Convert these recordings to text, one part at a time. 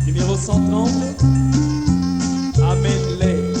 Numéro 130. Amène-les.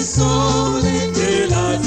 Sauver de la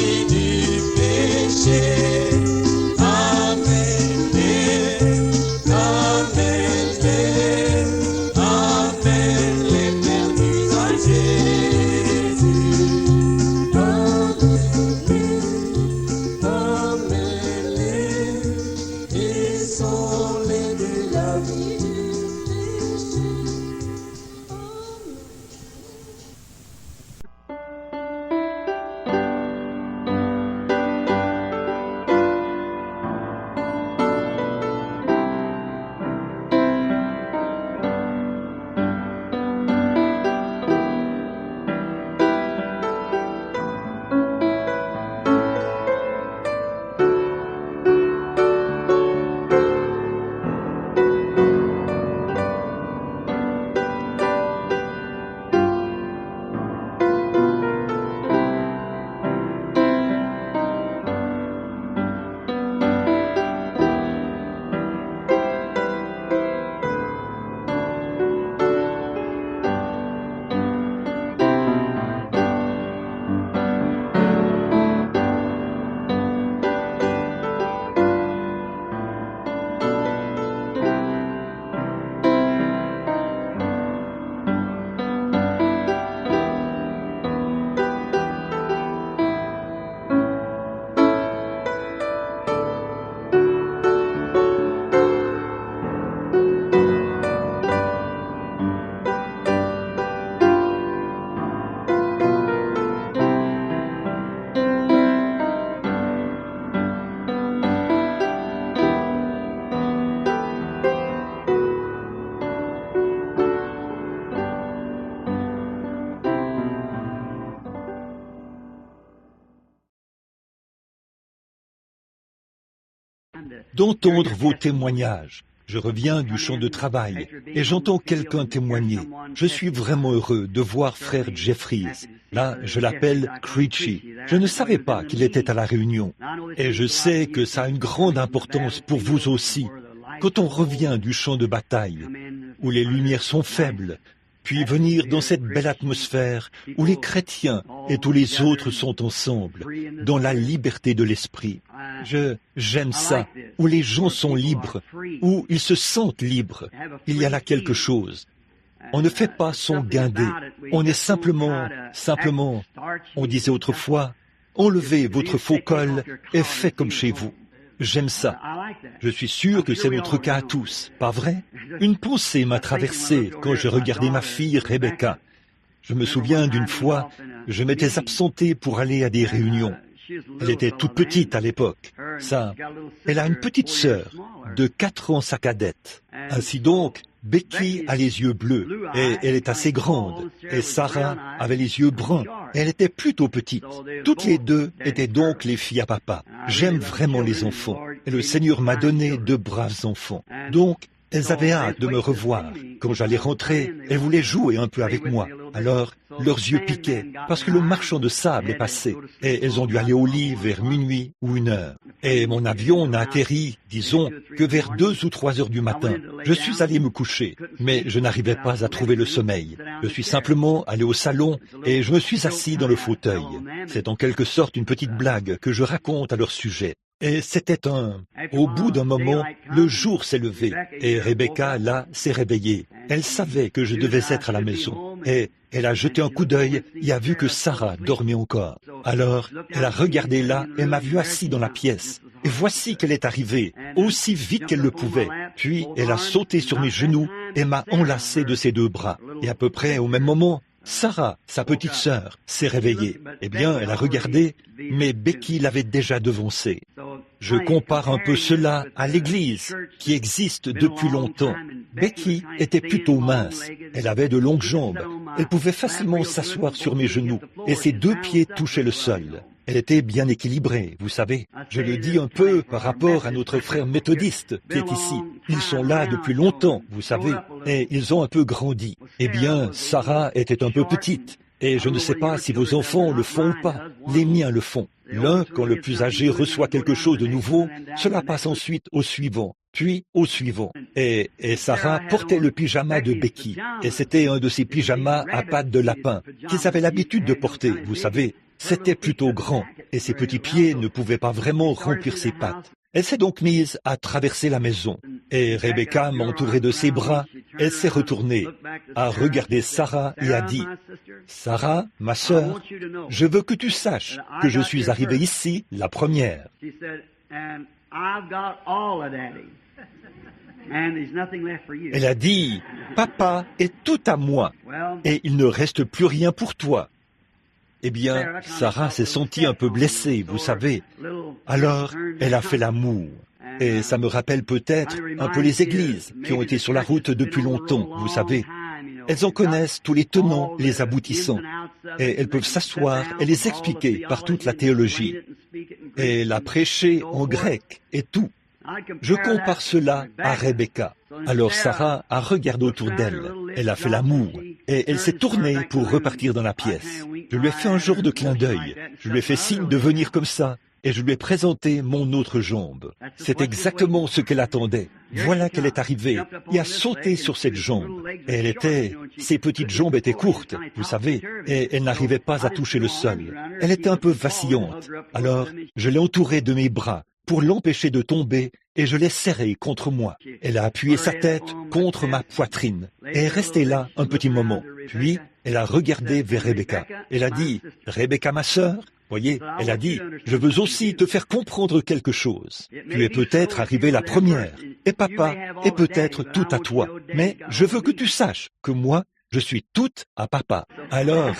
d'entendre vos témoignages. Je reviens du champ de travail et j'entends quelqu'un témoigner. Je suis vraiment heureux de voir frère Jeffries. Là, je l'appelle Creechy. Je ne savais pas qu'il était à la réunion. Et je sais que ça a une grande importance pour vous aussi. Quand on revient du champ de bataille, où les lumières sont faibles, puis venir dans cette belle atmosphère où les chrétiens et tous les autres sont ensemble, dans la liberté de l'esprit. J'aime ça, où les gens sont libres, où ils se sentent libres. Il y a là quelque chose. On ne fait pas son guindé. On est simplement, on disait autrefois, enlevez votre faux col et faites comme chez vous. J'aime ça. Je suis sûr que c'est notre cas à tous, pas vrai? Une pensée m'a traversé quand je regardais ma fille Rebecca. Je me souviens d'une fois, je m'étais absenté pour aller à des réunions. Elle était toute petite à l'époque. Elle a une petite sœur, de 4 ans sa cadette. Ainsi donc, Becky a les yeux bleus, et elle est assez grande, et Sarah avait les yeux bruns, et elle était plutôt petite. Toutes les deux étaient donc les filles à papa. J'aime vraiment les enfants, et le Seigneur m'a donné de braves enfants. Donc, elles avaient hâte de me revoir. Quand j'allais rentrer, elles voulaient jouer un peu avec moi. Alors, leurs yeux piquaient, parce que le marchand de sable est passé, et elles ont dû aller au lit vers minuit ou 1 heure. Et mon avion n'a atterri, disons, que vers 2 ou 3 heures du matin. Je suis allé me coucher, mais je n'arrivais pas à trouver le sommeil. Je suis simplement allé au salon et je me suis assis dans le fauteuil. C'est en quelque sorte une petite blague que je raconte à leur sujet. Et c'était Au bout d'un moment, le jour s'est levé, et Rebecca, là, s'est réveillée. Elle savait que je devais être à la maison, et elle a jeté un coup d'œil et a vu que Sarah dormait encore. Alors, elle a regardé là et m'a vu assis dans la pièce. Et voici qu'elle est arrivée, aussi vite qu'elle le pouvait. Puis, elle a sauté sur mes genoux et m'a enlacé de ses 2 bras. Et à peu près au même moment, Sarah, sa petite sœur, s'est réveillée. Eh bien, elle a regardé, mais Becky l'avait déjà devancée. Je compare un peu cela à l'Église, qui existe depuis longtemps. Becky était plutôt mince. Elle avait de longues jambes. Elle pouvait facilement s'asseoir sur mes genoux, et ses 2 pieds touchaient le sol. Elle était bien équilibrée, vous savez. Je le dis un peu par rapport à notre frère méthodiste qui est ici. Ils sont là depuis longtemps, vous savez, et ils ont un peu grandi. Eh bien, Sarah était un peu petite, et je ne sais pas si vos enfants le font ou pas. Les miens le font. L'un, quand le plus âgé reçoit quelque chose de nouveau, cela passe ensuite au suivant, puis au suivant. Et Sarah portait le pyjama de Becky, et c'était un de ces pyjamas à pattes de lapin qu'ils avaient l'habitude de porter, vous savez. C'était plutôt grand, et ses petits pieds ne pouvaient pas vraiment remplir ses pattes. Elle s'est donc mise à traverser la maison, et Rebecca m'entourait de ses bras. Elle s'est retournée, a regardé Sarah et a dit, « Sarah, ma sœur, je veux que tu saches que je suis arrivée ici la première. » Elle a dit, « Papa est tout à moi, et il ne reste plus rien pour toi. » Eh bien, Sarah s'est sentie un peu blessée, vous savez. Alors, elle a fait l'amour. Et ça me rappelle peut-être un peu les églises qui ont été sur la route depuis longtemps, vous savez. Elles en connaissent tous les tenants, les aboutissants. Et elles peuvent s'asseoir et les expliquer par toute la théologie. Et la prêcher en grec et tout. Je compare cela à Rebecca. Alors Sarah a regardé autour d'elle. Elle a fait l'amour. Et elle s'est tournée pour repartir dans la pièce. Je lui ai fait un genre de clin d'œil. Je lui ai fait signe de venir comme ça. Et je lui ai présenté mon autre jambe. C'est exactement ce qu'elle attendait. Voilà qu'elle est arrivée et a sauté sur cette jambe. Et ses petites jambes étaient courtes, vous savez, et elle n'arrivait pas à toucher le sol. Elle était un peu vacillante. Alors, je l'ai entourée de mes bras pour l'empêcher de tomber, et je l'ai serrée contre moi. Elle a appuyé sa tête contre ma poitrine, et est restée là un petit moment. Puis, elle a regardé vers Rebecca. Elle a dit, « Rebecca, ma sœur ?» Voyez, elle a dit, « Je veux aussi te faire comprendre quelque chose. Tu es peut-être arrivée la première, et papa est peut-être tout à toi. Mais je veux que tu saches que moi, Je suis toute à papa. Alors,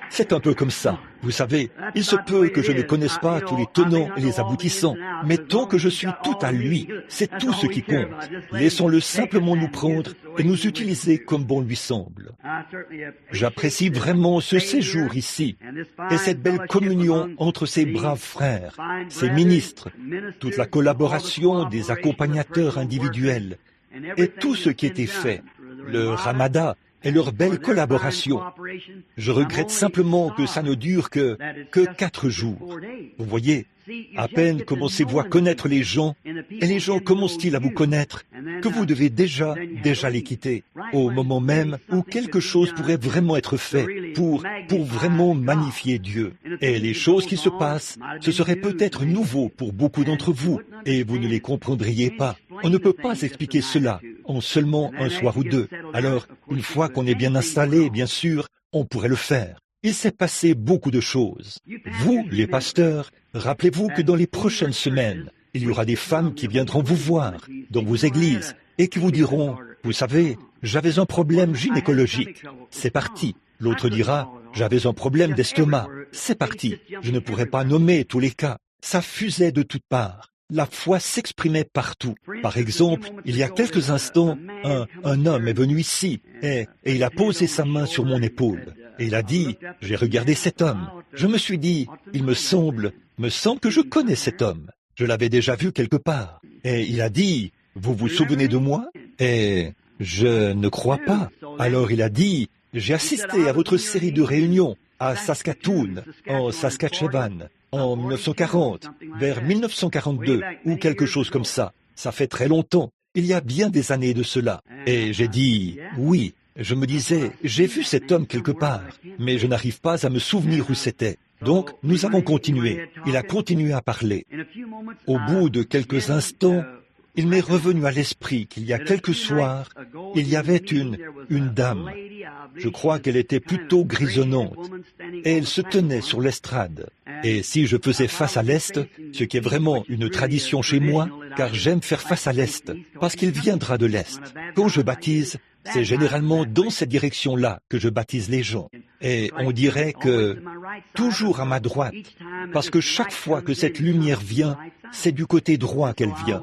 c'est un peu comme ça. Vous savez, il se peut que je ne connaisse pas tous les tenants et les aboutissants, mais tant que je suis tout à lui, c'est tout ce qui compte. Laissons-le simplement nous prendre et nous utiliser comme bon lui semble. J'apprécie vraiment ce séjour ici et cette belle communion entre ces braves frères, ces ministres, toute la collaboration des accompagnateurs individuels et tout ce qui était fait, le Ramadan et leur belle collaboration. Je regrette simplement que ça ne dure que 4 jours. Vous voyez, à peine commencez-vous à connaître les gens, et les gens commencent-ils à vous connaître, que vous devez déjà les quitter, au moment même où quelque chose pourrait vraiment être fait pour vraiment magnifier Dieu. Et les choses qui se passent, ce serait peut-être nouveau pour beaucoup d'entre vous, et vous ne les comprendriez pas. On ne peut pas expliquer cela en seulement un soir ou deux. Alors, une fois qu'on est bien installé, bien sûr, on pourrait le faire. Il s'est passé beaucoup de choses. Vous, les pasteurs, rappelez-vous que dans les prochaines semaines, il y aura des femmes qui viendront vous voir dans vos églises et qui vous diront, vous savez, j'avais un problème gynécologique. C'est parti. L'autre dira, j'avais un problème d'estomac. C'est parti. Je ne pourrais pas nommer tous les cas. Ça fusait de toutes parts. La foi s'exprimait partout. Par exemple, il y a quelques instants, un homme est venu ici et il a posé sa main sur mon épaule. Et il a dit, j'ai regardé cet homme. Je me suis dit, il me semble que je connais cet homme. Je l'avais déjà vu quelque part. Et il a dit, vous vous souvenez de moi? Et je ne crois pas. Alors il a dit, j'ai assisté à votre série de réunions à Saskatoon, en Saskatchewan, en 1940, vers 1942, ou quelque chose comme ça. Ça fait très longtemps. Il y a bien des années de cela. Et j'ai dit, oui. Je me disais, j'ai vu cet homme quelque part, mais je n'arrive pas à me souvenir où c'était. Donc, nous avons continué. Il a continué à parler. Au bout de quelques instants, il m'est revenu à l'esprit qu'il y a quelques soirs, il y avait une dame. Je crois qu'elle était plutôt grisonnante, et elle se tenait sur l'estrade. Et si je faisais face à l'Est, ce qui est vraiment une tradition chez moi, car j'aime faire face à l'Est, parce qu'il viendra de l'Est. Quand je baptise, c'est généralement dans cette direction-là que je baptise les gens. Et on dirait que toujours à ma droite, parce que chaque fois que cette lumière vient, c'est du côté droit qu'elle vient.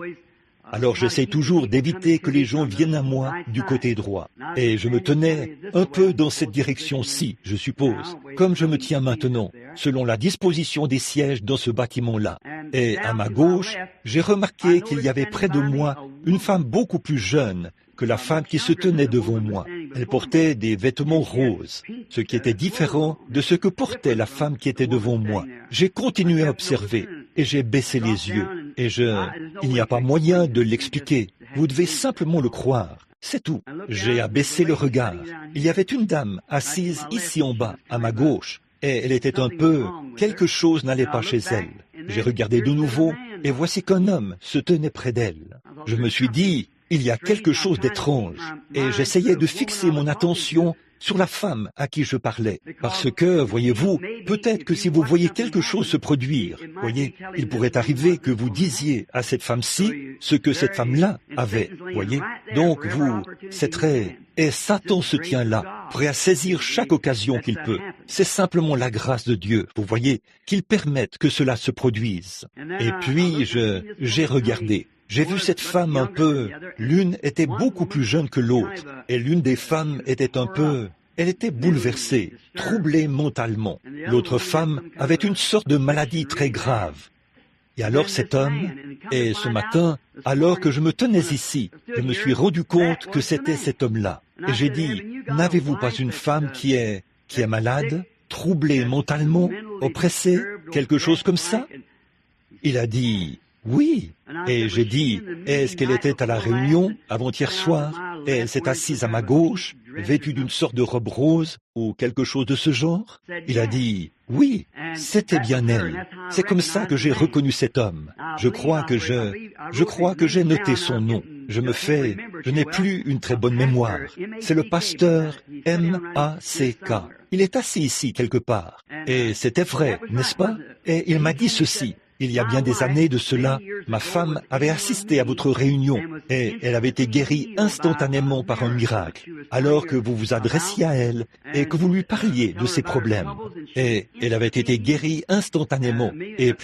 Alors j'essaie toujours d'éviter que les gens viennent à moi du côté droit. Et je me tenais un peu dans cette direction-ci, je suppose, comme je me tiens maintenant, selon la disposition des sièges dans ce bâtiment-là. Et à ma gauche, j'ai remarqué qu'il y avait près de moi une femme beaucoup plus jeune que la femme qui se tenait devant moi. Elle portait des vêtements roses, ce qui était différent de ce que portait la femme qui était devant moi. J'ai continué à observer et j'ai baissé les yeux. Et il n'y a pas moyen de l'expliquer. Vous devez simplement le croire. C'est tout. J'ai abaissé le regard. Il y avait une dame assise ici en bas, à ma gauche. Et elle était un peu... Quelque chose n'allait pas chez elle. J'ai regardé de nouveau et voici qu'un homme se tenait près d'elle. Je me suis dit... Il y a quelque chose d'étrange, et j'essayais de fixer mon attention sur la femme à qui je parlais. Parce que, voyez-vous, peut-être que si vous voyez quelque chose se produire, voyez, il pourrait arriver que vous disiez à cette femme-ci ce que cette femme-là avait, voyez. Donc c'est très... Et Satan se tient là, prêt à saisir chaque occasion qu'il peut. C'est simplement la grâce de Dieu, vous voyez, qu'il permette que cela se produise. Et puis, j'ai regardé. J'ai vu cette femme un peu... L'une était beaucoup plus jeune que l'autre, et l'une des femmes était un peu... Elle était bouleversée, troublée mentalement. L'autre femme avait une sorte de maladie très grave. Et alors cet homme, et ce matin, alors que je me tenais ici, je me suis rendu compte que c'était cet homme-là. Et j'ai dit, n'avez-vous pas une femme qui est malade, troublée mentalement, oppressée, quelque chose comme ça? Il a dit... Oui, et j'ai dit, est-ce qu'elle était à la réunion avant-hier soir, et elle s'est assise à ma gauche, vêtue d'une sorte de robe rose, ou quelque chose de ce genre? Il a dit, oui, c'était bien elle. C'est comme ça que j'ai reconnu cet homme. Je crois que j'ai noté son nom. Je n'ai plus une très bonne mémoire. C'est le pasteur M.A.C.K. Il est assis ici quelque part. Et c'était vrai, n'est-ce pas? Et il m'a dit ceci. il y a bien des années de cela, ma femme avait assisté à votre réunion et elle avait été guérie instantanément par un miracle, alors que vous vous adressiez à elle et que vous lui parliez de ses problèmes. Et elle avait été guérie instantanément et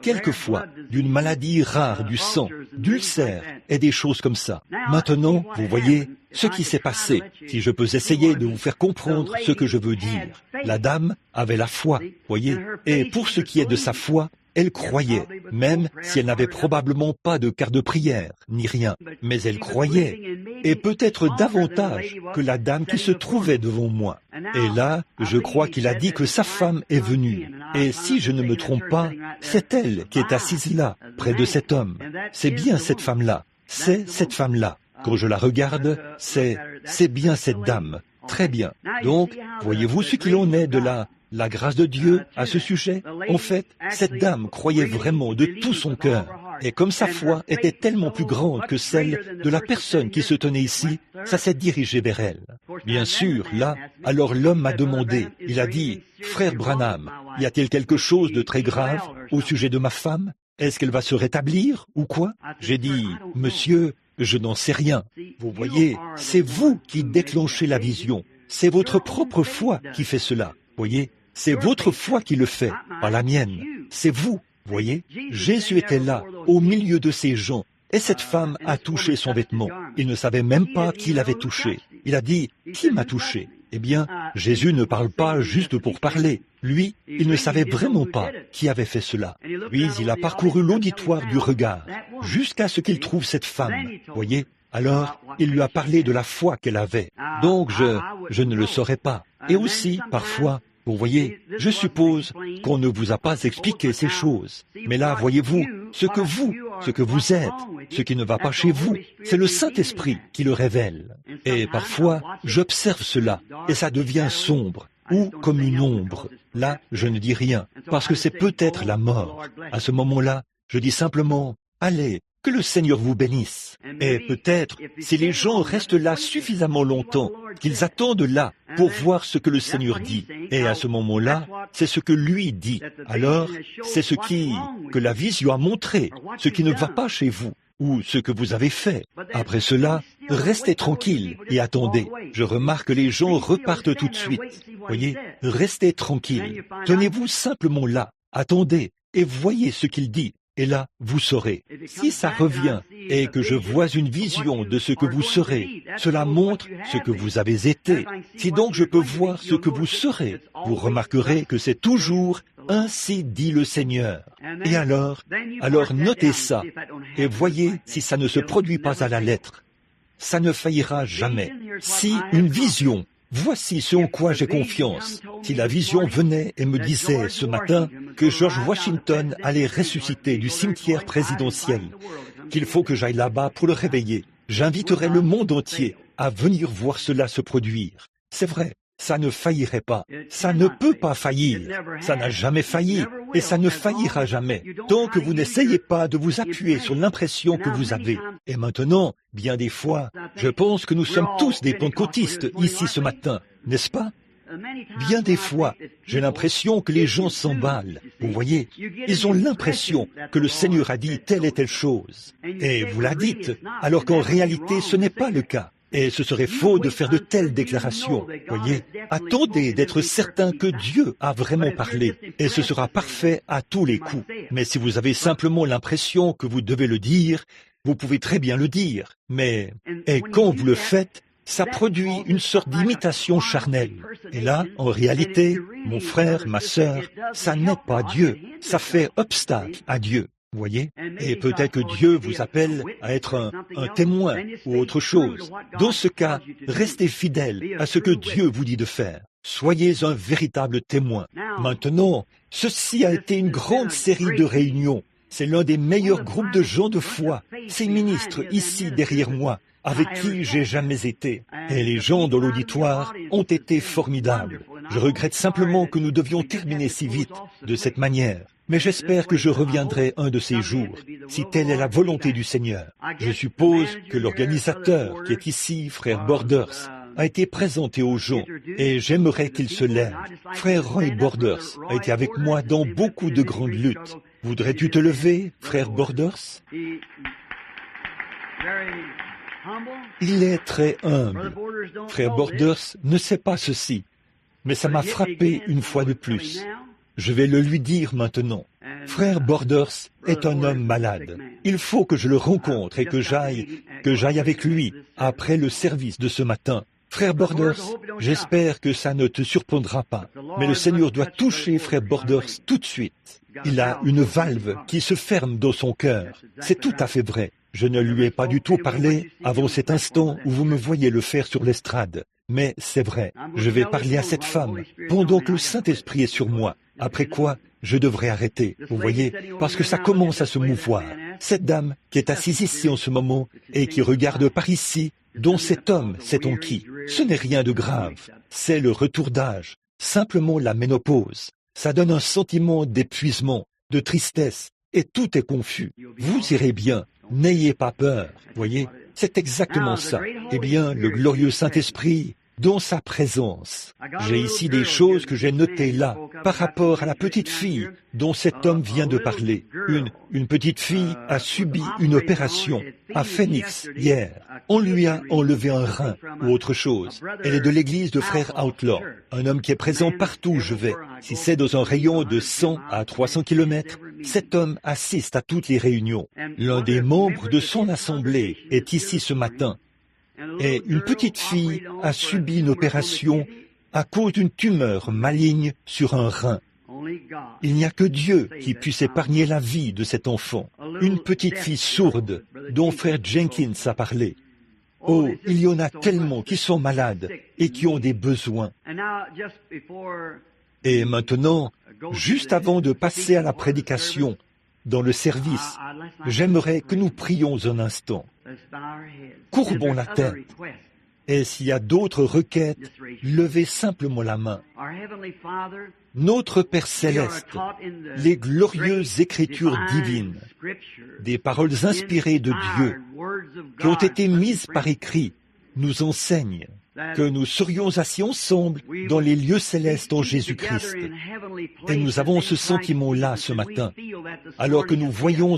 quelquefois, d'une maladie rare du sang, d'ulcères et des choses comme ça. Maintenant, vous voyez ce qui s'est passé, si je peux essayer de vous faire comprendre ce que je veux dire. La dame avait la foi, voyez, et pour ce qui est de sa foi, elle croyait, même si elle n'avait probablement pas de quart de prière, ni rien, mais elle croyait, et peut-être davantage que la dame qui se trouvait devant moi. Et là, je crois qu'il a dit que sa femme est venue, et si je ne me trompe pas, c'est elle qui est assise là, près de cet homme. C'est bien cette femme-là, c'est cette femme-là. Quand je la regarde, c'est bien cette dame. Très bien. Donc, voyez-vous ce qu'il en est de la grâce de Dieu à ce sujet? En fait, cette dame croyait vraiment de tout son cœur. Et comme sa foi était tellement plus grande que celle de la personne qui se tenait ici, ça s'est dirigé vers elle. Bien sûr, là, alors l'homme m'a demandé, il a dit, « Frère Branham, y a-t-il quelque chose de très grave au sujet de ma femme? Est-ce qu'elle va se rétablir ou quoi ?» J'ai dit, « Monsieur, je n'en sais rien. Vous voyez, c'est vous qui déclenchez la vision. C'est votre propre foi qui fait cela. Voyez, c'est votre foi qui le fait, pas la mienne. C'est vous. Voyez, Jésus était là, au milieu de ces gens, et cette femme a touché son vêtement. Il ne savait même pas qui l'avait touché. Il a dit, « Qui m'a touché ?» Eh bien, Jésus ne parle pas juste pour parler. Lui, il ne savait vraiment pas qui avait fait cela. Puis il a parcouru l'auditoire du regard, jusqu'à ce qu'il trouve cette femme. Voyez, alors, il lui a parlé de la foi qu'elle avait. Donc, je ne le saurais pas. Et aussi, parfois, vous voyez, je suppose qu'on ne vous a pas expliqué ces choses. Mais là, voyez-vous, ce que vous êtes, ce qui ne va pas chez vous, c'est le Saint-Esprit qui le révèle. Et parfois, j'observe cela, et ça devient sombre, ou comme une ombre. Là, je ne dis rien, parce que c'est peut-être la mort. À ce moment-là, je dis simplement, allez, que le Seigneur vous bénisse. Et peut-être, si les gens restent là suffisamment longtemps, qu'ils attendent là pour voir ce que le Seigneur dit, et à ce moment-là, c'est ce que lui dit. Alors, c'est que la vision a montré, ce qui ne va pas chez vous, ou ce que vous avez fait. Après cela, restez tranquille et attendez. Je remarque que les gens repartent tout de suite. Voyez, restez tranquille. Tenez-vous simplement là, attendez, et voyez ce qu'il dit. Et là, vous saurez. Si ça revient et que je vois une vision de ce que vous serez, cela montre ce que vous avez été. Si donc je peux voir ce que vous serez, vous remarquerez que c'est toujours « Ainsi dit le Seigneur ». Et alors notez ça et voyez si ça ne se produit pas à la lettre. Ça ne faillira jamais. Si une vision, voici ce en quoi j'ai confiance. Si la vision venait et me disait ce matin que George Washington allait ressusciter du cimetière présidentiel, qu'il faut que j'aille là-bas pour le réveiller, j'inviterais le monde entier à venir voir cela se produire. C'est vrai, ça ne faillirait pas. Ça ne peut pas faillir. Ça n'a jamais failli et ça ne faillira jamais. Tant que vous n'essayez pas de vous appuyer sur l'impression que vous avez. Et maintenant, bien des fois, je pense que nous sommes tous des pentecôtistes ici ce matin, n'est-ce pas? Bien des fois, j'ai l'impression que les gens s'emballent. Vous voyez, ils ont l'impression que le Seigneur a dit telle et telle chose. Et vous la dites, alors qu'en réalité, ce n'est pas le cas. Et ce serait faux de faire de telles déclarations. Voyez, attendez d'être certain que Dieu a vraiment parlé, et ce sera parfait à tous les coups. Mais si vous avez simplement l'impression que vous devez le dire, vous pouvez très bien le dire. Mais, et quand vous le faites, ça produit une sorte d'imitation charnelle. Et là, en réalité, mon frère, ma sœur, ça n'aide pas Dieu, ça fait obstacle à Dieu. Vous voyez? Et peut-être que Dieu vous appelle à être un témoin ou autre chose. Dans ce cas, restez fidèle à ce que Dieu vous dit de faire. Soyez un véritable témoin. Maintenant, ceci a été une grande série de réunions. C'est l'un des meilleurs groupes de gens de foi. Ces ministres ici derrière moi, avec qui j'ai jamais été. Et les gens dans l'auditoire ont été formidables. Je regrette simplement que nous devions terminer si vite, de cette manière. Mais j'espère que je reviendrai un de ces jours, si telle est la volonté du Seigneur. Je suppose que l'organisateur qui est ici, frère Borders, a été présenté aux gens, et j'aimerais qu'il se lève. Frère Roy Borders a été avec moi dans beaucoup de grandes luttes. Voudrais-tu te lever, frère Borders? Il est très humble. Frère Borders ne sait pas ceci, mais ça m'a frappé une fois de plus. Je vais le lui dire maintenant. Frère Borders est un homme malade. Il faut que je le rencontre et que j'aille avec lui après le service de ce matin. Frère Borders, j'espère que ça ne te surprendra pas, mais le Seigneur doit toucher frère Borders tout de suite. Il a une valve qui se ferme dans son cœur. C'est tout à fait vrai. Je ne lui ai pas du tout parlé avant cet instant où vous me voyez le faire sur l'estrade. Mais c'est vrai, je vais parler à cette femme pendant que le Saint-Esprit est sur moi. Après quoi, je devrais arrêter, vous voyez, parce que ça commence à se mouvoir. Cette dame qui est assise ici en ce moment et qui regarde par ici, dont cet homme, sait-on qui, ce n'est rien de grave. C'est le retour d'âge, simplement la ménopause. Ça donne un sentiment d'épuisement, de tristesse, et tout est confus. Vous irez bien, n'ayez pas peur, voyez, c'est exactement ça. Eh bien, le glorieux Saint-Esprit, dans sa présence. J'ai ici des choses que j'ai notées là, par rapport à la petite fille dont cet homme vient de parler. Une petite fille a subi une opération à Phoenix hier. On lui a enlevé un rein ou autre chose. Elle est de l'église de frère Outlaw, un homme qui est présent partout où je vais. Si c'est dans un rayon de 100 à 300 kilomètres, cet homme assiste à toutes les réunions. L'un des membres de son assemblée est ici ce matin. Et une petite fille a subi une opération à cause d'une tumeur maligne sur un rein. Il n'y a que Dieu qui puisse épargner la vie de cet enfant. Une petite fille sourde dont frère Jenkins a parlé. Oh, il y en a tellement qui sont malades et qui ont des besoins. Et maintenant, juste avant de passer à la prédication, dans le service, j'aimerais que nous prions un instant. Courbons la tête. Et s'il y a d'autres requêtes, levez simplement la main. Notre Père Céleste, les glorieuses Écritures divines, des paroles inspirées de Dieu, qui ont été mises par écrit, nous enseignent que nous serions assis ensemble dans les lieux célestes en Jésus-Christ. Et nous avons ce sentiment-là ce matin, alors que nous voyons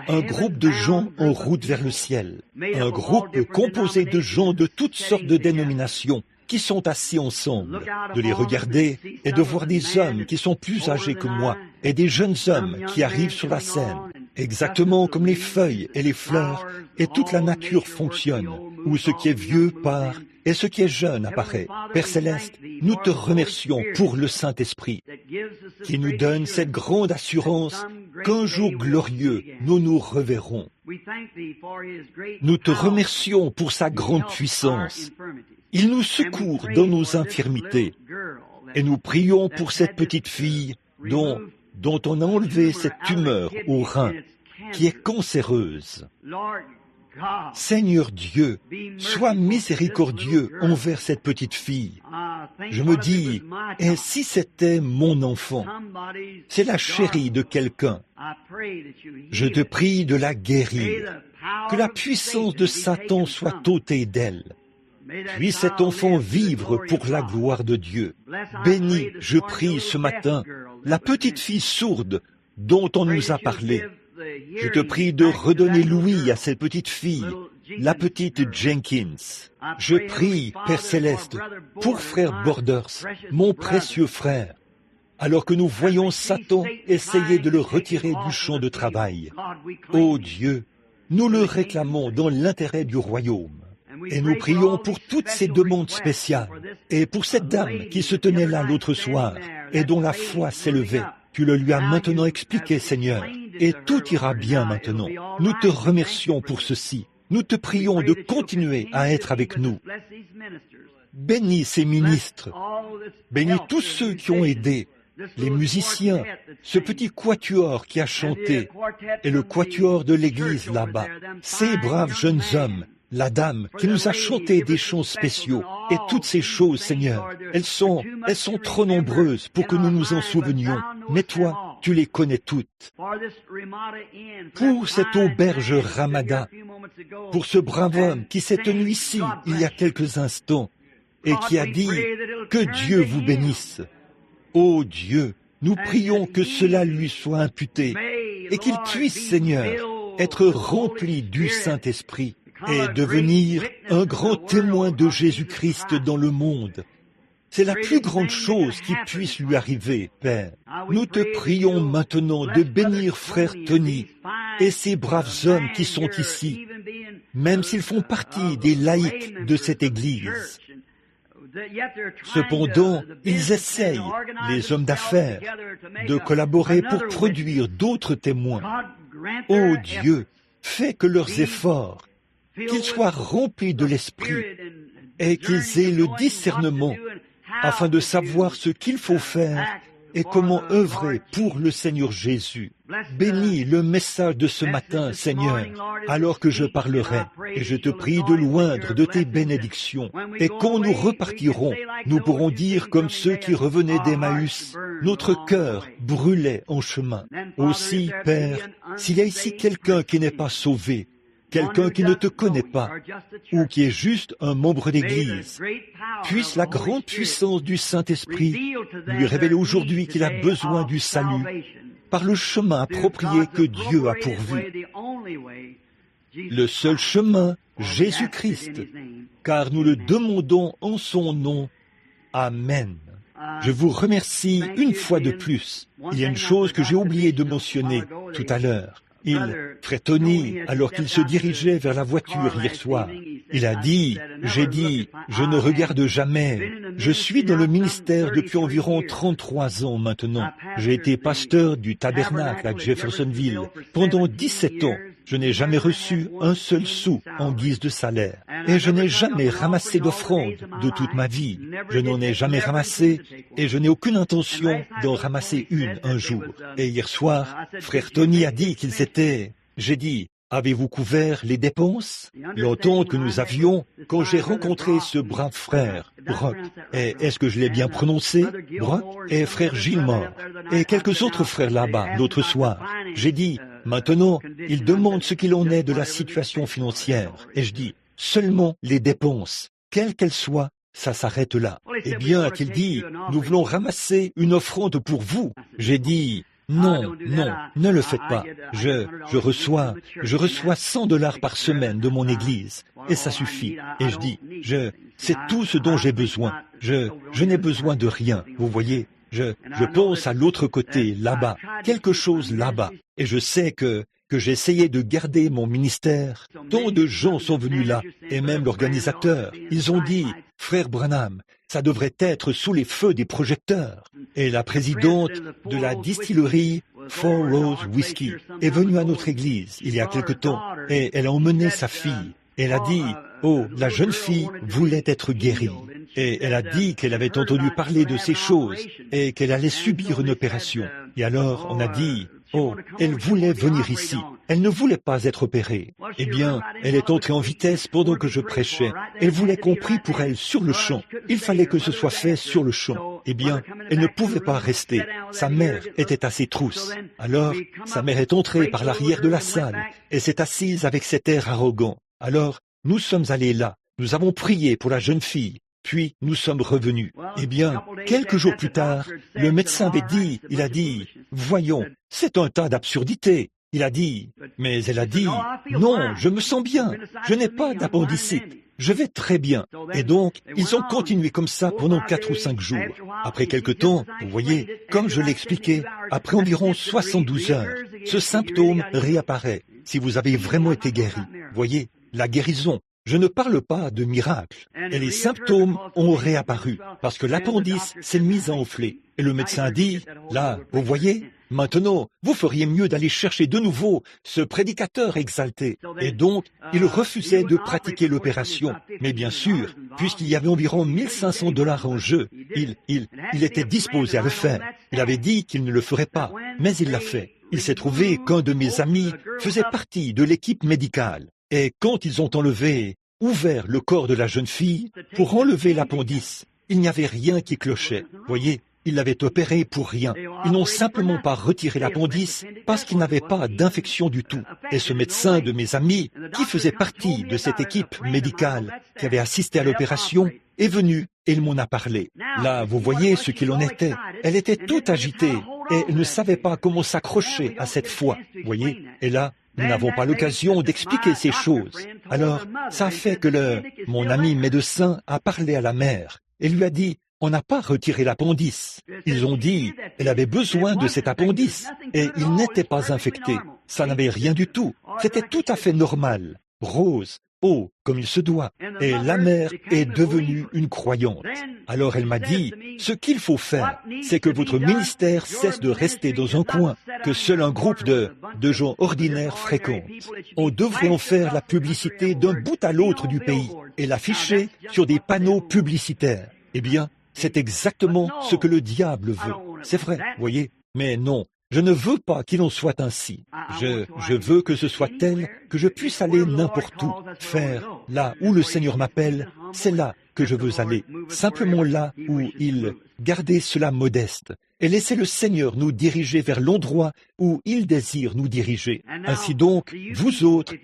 un groupe de gens en route vers le ciel, un groupe composé de gens de toutes sortes de dénominations qui sont assis ensemble, de les regarder et de voir des hommes qui sont plus âgés que moi et des jeunes hommes qui arrivent sur la scène, exactement comme les feuilles et les fleurs et toute la nature fonctionne, où ce qui est vieux part et ce qui est jeune apparaît. Père Céleste, nous te remercions pour le Saint-Esprit qui nous donne cette grande assurance qu'un jour glorieux, nous nous reverrons. Nous te remercions pour sa grande puissance. Il nous secourt dans nos infirmités. Et nous prions pour cette petite fille dont on a enlevé cette tumeur au rein, qui est cancéreuse. Seigneur Dieu, sois miséricordieux envers cette petite fille. Je me dis, et si c'était mon enfant? C'est la chérie de quelqu'un. Je te prie de la guérir, que la puissance de Satan soit ôtée d'elle. Puisse cet enfant vivre pour la gloire de Dieu. Bénis, je prie ce matin, la petite fille sourde dont on nous a parlé. Je te prie de redonner l'ouïe à cette petite fille, la petite Jenkins. Je prie, Père Céleste, pour frère Borders, mon précieux frère, alors que nous voyons Satan essayer de le retirer du champ de travail. Ô Dieu, nous le réclamons dans l'intérêt du royaume. Et nous prions pour toutes ces demandes spéciales, et pour cette dame qui se tenait là l'autre soir, et dont la foi s'élevait. Tu le lui as maintenant expliqué, Seigneur, et tout ira bien maintenant. Nous te remercions pour ceci. Nous te prions de continuer à être avec nous. Bénis ces ministres. Bénis tous ceux qui ont aidé, les musiciens, ce petit quatuor qui a chanté, et le quatuor de l'église là-bas, ces braves jeunes hommes, la dame qui nous a chanté des chants spéciaux, et toutes ces choses, Seigneur, elles sont trop nombreuses pour que nous nous en souvenions, mais toi, tu les connais toutes. Pour cette auberge Ramada, pour ce brave homme qui s'est tenu ici il y a quelques instants, et qui a dit « Que Dieu vous bénisse ». Ô Dieu, nous prions que cela lui soit imputé et qu'il puisse, Seigneur, être rempli du Saint-Esprit et devenir un grand témoin de Jésus-Christ dans le monde. C'est la plus grande chose qui puisse lui arriver, Père. Nous te prions maintenant de bénir frère Tony et ces braves hommes qui sont ici, même s'ils font partie des laïcs de cette Église. Cependant, ils essayent, les hommes d'affaires, de collaborer pour produire d'autres témoins. Ô Dieu, fais que leurs efforts, qu'ils soient remplis de l'Esprit et qu'ils aient le discernement afin de savoir ce qu'il faut faire et comment œuvrer pour le Seigneur Jésus. Bénis le message de ce matin, Seigneur, alors que je parlerai, et je te prie de loindre de tes bénédictions. Et quand nous repartirons, nous pourrons dire comme ceux qui revenaient d'Emmaüs, notre cœur brûlait en chemin. Aussi, Père, s'il y a ici quelqu'un qui n'est pas sauvé, quelqu'un qui ne te connaît pas, ou qui est juste un membre d'Église, puisse la grande puissance du Saint-Esprit lui révéler aujourd'hui qu'il a besoin du salut par le chemin approprié que Dieu a pourvu. Le seul chemin, Jésus-Christ, car nous le demandons en son nom. Amen. Je vous remercie une fois de plus. Il y a une chose que j'ai oublié de mentionner tout à l'heure. Frère Tony, alors qu'il se dirigeait vers la voiture hier soir, il a dit, j'ai dit, je ne regarde jamais. Je suis dans le ministère depuis environ 33 ans maintenant. J'ai été pasteur du tabernacle à Jeffersonville pendant 17 ans. Je n'ai jamais reçu un seul sou en guise de salaire. Et je n'ai jamais ramassé d'offrande de toute ma vie. Je n'en ai jamais ramassé et je n'ai aucune intention d'en ramasser une un jour. Et hier soir, frère Tony a dit qu'il s'était... J'ai dit, avez-vous couvert les dépenses? L'entente que nous avions quand j'ai rencontré ce brave frère, Brock, et est-ce que je l'ai bien prononcé? Brock et frère Gilmore, et quelques autres frères là-bas l'autre soir. J'ai dit, maintenant, ils demandent ce qu'il en est de la situation financière. Et je dis, seulement les dépenses, quelles qu'elles soient, ça s'arrête là. Eh bien, a-t-il dit, nous voulons ramasser une offrande pour vous. J'ai dit, non, non, ne le faites pas. Je reçois $100 par semaine de mon église, et ça suffit. Et je dis, c'est tout ce dont j'ai besoin. Je n'ai besoin de rien, vous voyez. Je pense à l'autre côté, là-bas, quelque chose là-bas. Et je sais que j'ai essayé de garder mon ministère. Tant de gens sont venus là, et même l'organisateur. Ils ont dit, frère Branham, ça devrait être sous les feux des projecteurs. Et la présidente de la distillerie Four Rose Whiskey est venue à notre église il y a quelque temps, et elle a emmené sa fille. Elle a dit, oh, la jeune fille voulait être guérie. Et elle a dit qu'elle avait entendu parler de ces choses et qu'elle allait subir une opération. Et alors, on a dit, oh, elle voulait venir ici. Elle ne voulait pas être opérée. Eh bien, elle est entrée en vitesse pendant que je prêchais. Elle voulait qu'on prie pour elle sur le champ. Il fallait que ce soit fait sur le champ. Eh bien, elle ne pouvait pas rester. Sa mère était à ses trousses. Alors, sa mère est entrée par l'arrière de la salle et s'est assise avec cet air arrogant. Alors, nous sommes allés là. Nous avons prié pour la jeune fille. Puis, nous sommes revenus. Eh bien, quelques jours plus tard, le médecin avait dit, il a dit, voyons, c'est un tas d'absurdités. Il a dit, mais elle a dit, non, je me sens bien, je n'ai pas d'appendicite, je vais très bien. Et donc, ils ont continué comme ça pendant 4 ou 5 jours. Après quelque temps, vous voyez, comme je l'ai expliqué, après environ 72 heures, ce symptôme réapparaît, si vous avez vraiment été guéri. Voyez, la guérison. Je ne parle pas de miracle. Et les symptômes ont réapparu, parce que l'appendice s'est mis à enfler. Et le médecin a dit, là, vous voyez, maintenant, vous feriez mieux d'aller chercher de nouveau ce prédicateur exalté. Et donc, il refusait de pratiquer l'opération. Mais bien sûr, puisqu'il y avait environ $1 500 en jeu, il était disposé à le faire. Il avait dit qu'il ne le ferait pas, mais il l'a fait. Il s'est trouvé qu'un de mes amis faisait partie de l'équipe médicale. Et quand ils ont ouvert le corps de la jeune fille, pour enlever l'appendice, il n'y avait rien qui clochait. Voyez, ils l'avaient opéré pour rien. Ils n'ont simplement pas retiré l'appendice parce qu'il n'avait pas d'infection du tout. Et ce médecin de mes amis, qui faisait partie de cette équipe médicale qui avait assisté à l'opération, est venu et il m'en a parlé. Là, vous voyez ce qu'il en était. Elle était toute agitée et ne savaient pas comment s'accrocher à cette foi, voyez. Et là, nous n'avons pas l'occasion d'expliquer ces choses. Alors, ça a fait que mon ami médecin a parlé à la mère et lui a dit, on n'a pas retiré l'appendice. Ils ont dit, elle avait besoin de cet appendice et il n'était pas infecté. Ça n'avait rien du tout. C'était tout à fait normal. Rose, comme il se doit. Et la mère est devenue une croyante. Alors elle m'a dit, ce qu'il faut faire, c'est que votre ministère cesse de rester dans un coin, que seul un groupe de gens ordinaires fréquente. On devrait en faire la publicité d'un bout à l'autre du pays et l'afficher sur des panneaux publicitaires. Eh bien, c'est exactement ce que le diable veut. C'est vrai, voyez, mais non. Je ne veux pas qu'il en soit ainsi. Je veux que ce soit tel que je puisse aller n'importe où, faire là où le Seigneur m'appelle, c'est là que je veux aller, simplement là où il gardait cela modeste, et laisser le Seigneur nous diriger vers l'endroit où il désire nous diriger. Ainsi donc, vous autres,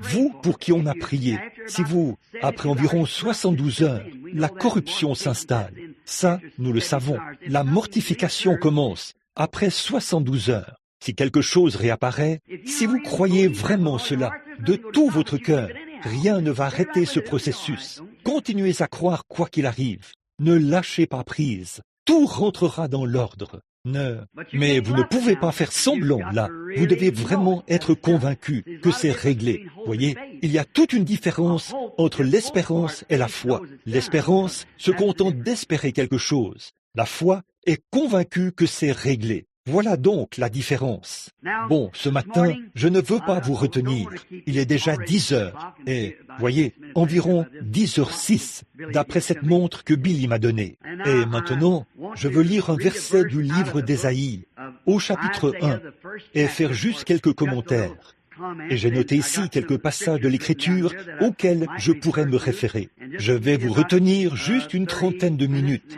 vous pour qui on a prié, si vous, après environ 72 heures, la corruption s'installe, ça, nous le savons, la mortification commence. Après 72 heures, si quelque chose réapparaît, si vous croyez vraiment cela de tout votre cœur, rien ne va arrêter ce processus. Continuez à croire quoi qu'il arrive. Ne lâchez pas prise. Tout rentrera dans l'ordre. Mais vous ne pouvez pas faire semblant là. Vous devez vraiment être convaincu que c'est réglé. Voyez, il y a toute une différence entre l'espérance et la foi. L'espérance se contente d'espérer quelque chose. La foi est convaincue que c'est réglé. Voilà donc la différence. Bon, ce matin, je ne veux pas vous retenir. Il est déjà 10 heures. Et, voyez, environ 10h06, d'après cette montre que Billy m'a donnée. Et maintenant, je veux lire un verset du livre d'Ésaïe, au chapitre 1, et faire juste quelques commentaires. Et j'ai noté ici quelques passages de l'Écriture auxquels je pourrais me référer. Je vais vous retenir juste une trentaine de minutes.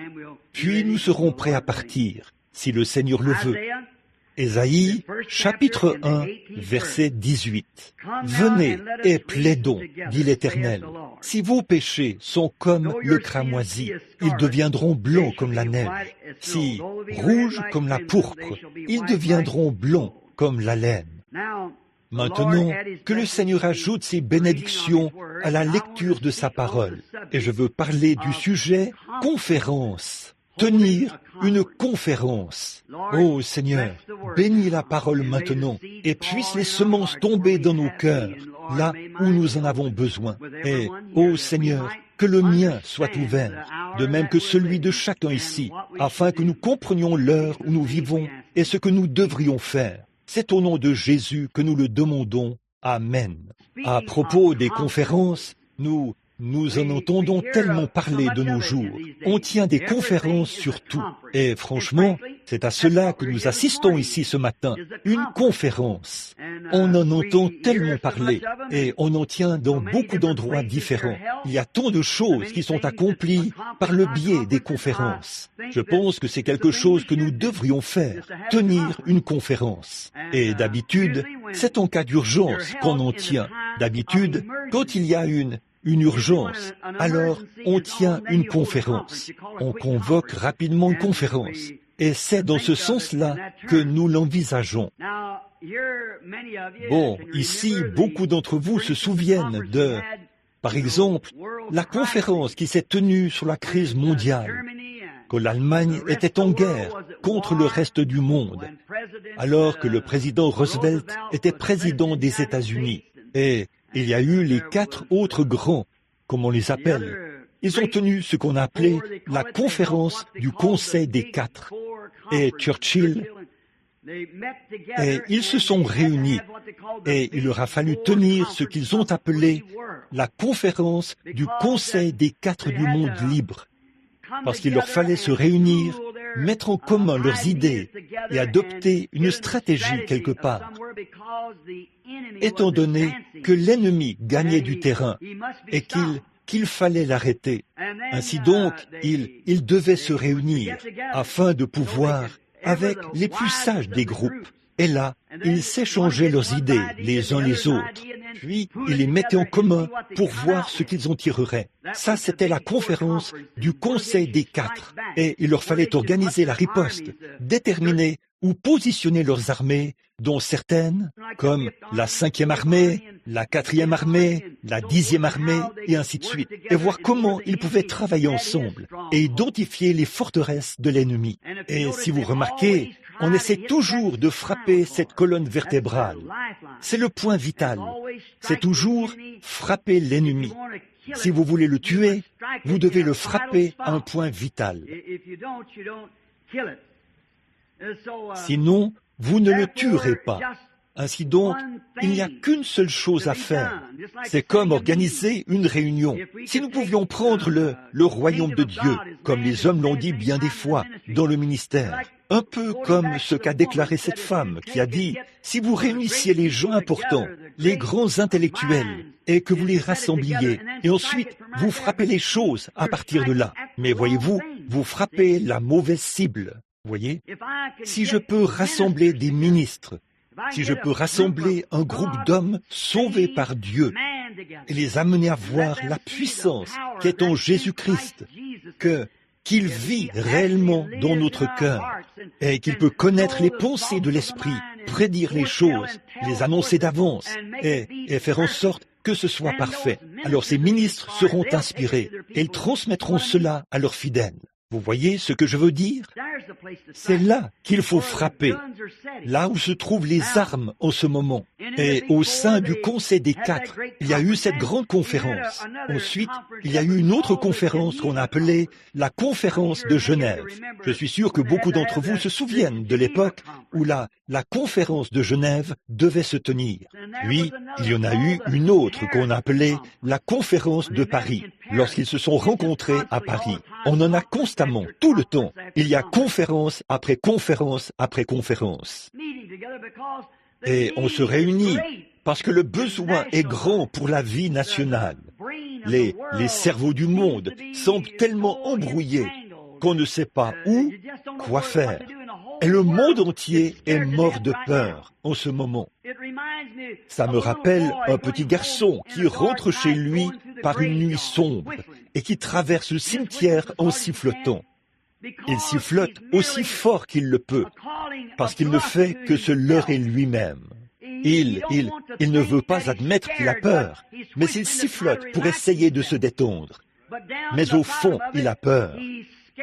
Puis nous serons prêts à partir, si le Seigneur le veut. Ésaïe, chapitre 1, verset 18. « Venez et plaidons, dit l'Éternel. Si vos péchés sont comme le cramoisi, ils deviendront blancs comme la neige. Si rouges comme la pourpre, ils deviendront blancs comme la laine. » Maintenant, que le Seigneur ajoute ses bénédictions à la lecture de sa parole. Et je veux parler du sujet « conférence ». Tenir une conférence. Oh Seigneur, bénis la parole maintenant et puisse les semences tomber dans nos cœurs, là où nous en avons besoin. Et, oh Seigneur, que le mien soit ouvert, de même que celui de chacun ici, afin que nous comprenions l'heure où nous vivons et ce que nous devrions faire. C'est au nom de Jésus que nous le demandons. Amen. À propos des conférences, nous en entendons tellement parler de nos jours. On tient des conférences sur tout. Et franchement, c'est à cela que nous assistons ici ce matin. Une conférence. On en entend tellement parler. Et on en tient dans beaucoup d'endroits différents. Il y a tant de choses qui sont accomplies par le biais des conférences. Je pense que c'est quelque chose que nous devrions faire. Tenir une conférence. Et d'habitude, c'est en cas d'urgence qu'on en tient. D'habitude, quand il y a une urgence, alors on tient une conférence. On convoque rapidement une conférence. Et c'est dans ce sens-là que nous l'envisageons. Bon, ici, beaucoup d'entre vous se souviennent de, par exemple, la conférence qui s'est tenue sur la crise mondiale, quand l'Allemagne était en guerre contre le reste du monde, alors que le président Roosevelt était président des États-Unis. Et il y a eu les 4 autres grands, comme on les appelle. Ils ont tenu ce qu'on appelait la conférence du Conseil des 4. Et Churchill, et ils se sont réunis. Et il leur a fallu tenir ce qu'ils ont appelé la conférence du Conseil des 4 du monde libre. Parce qu'il leur fallait se réunir, mettre en commun leurs idées et adopter une stratégie quelque part. Étant donné que l'ennemi gagnait du terrain et qu'il fallait l'arrêter. Ainsi donc, ils devaient se réunir afin de pouvoir, avec les plus sages des groupes, Et là, ils s'échangeaient leurs idées les uns les autres. Puis, ils les mettaient en commun pour voir ce qu'ils en tireraient. Ça, c'était la conférence du Conseil des Quatre. Et il leur fallait organiser la riposte, déterminer ou positionner leurs armées, dont certaines, comme la 5e armée, la 4e armée, la 10e armée, et ainsi de suite, et voir comment ils pouvaient travailler ensemble et identifier les forteresses de l'ennemi. Et si vous remarquez, on essaie toujours de frapper cette colonne vertébrale. C'est le point vital. C'est toujours frapper l'ennemi. Si vous voulez le tuer, vous devez le frapper à un point vital. Sinon, vous ne le tuerez pas. Ainsi donc, il n'y a qu'une seule chose à faire. C'est comme organiser une réunion. Si nous pouvions prendre le royaume de Dieu, comme les hommes l'ont dit bien des fois, dans le ministère, un peu comme ce qu'a déclaré cette femme qui a dit, si vous réunissiez les gens importants, les grands intellectuels, et que vous les rassembliez, et ensuite vous frappez les choses à partir de là. Mais voyez-vous, vous frappez la mauvaise cible. Voyez, si je peux rassembler des ministres, si je peux rassembler un groupe d'hommes sauvés par Dieu et les amener à voir la puissance qu'est en Jésus-Christ, qu'il vit réellement dans notre cœur et qu'il peut connaître les pensées de l'Esprit, prédire les choses, les annoncer d'avance et faire en sorte que ce soit parfait. Alors ces ministres seront inspirés et ils transmettront cela à leurs fidèles. Vous voyez ce que je veux dire? C'est là qu'il faut frapper, là où se trouvent les armes en ce moment. Et au sein du Conseil des Quatre, il y a eu cette grande conférence. Ensuite, il y a eu une autre conférence qu'on appelait la conférence de Genève. Je suis sûr que beaucoup d'entre vous se souviennent de l'époque où la conférence de Genève devait se tenir. Puis, il y en a eu une autre qu'on appelait la conférence de Paris, lorsqu'ils se sont rencontrés à Paris. On en a constamment, tout le temps. Il y a conférence après conférence après conférence. Et on se réunit parce que le besoin est grand pour la vie nationale. Les cerveaux du monde semblent tellement embrouillés qu'on ne sait pas où, quoi faire. Et le monde entier est mort de peur en ce moment. Ça me rappelle un petit garçon qui rentre chez lui par une nuit sombre et qui traverse le cimetière en sifflotant. Il sifflote aussi fort qu'il le peut, parce qu'il ne fait que se leurrer lui-même. Il ne veut pas admettre qu'il a peur, mais il sifflote pour essayer de se détendre. Mais au fond, il a peur.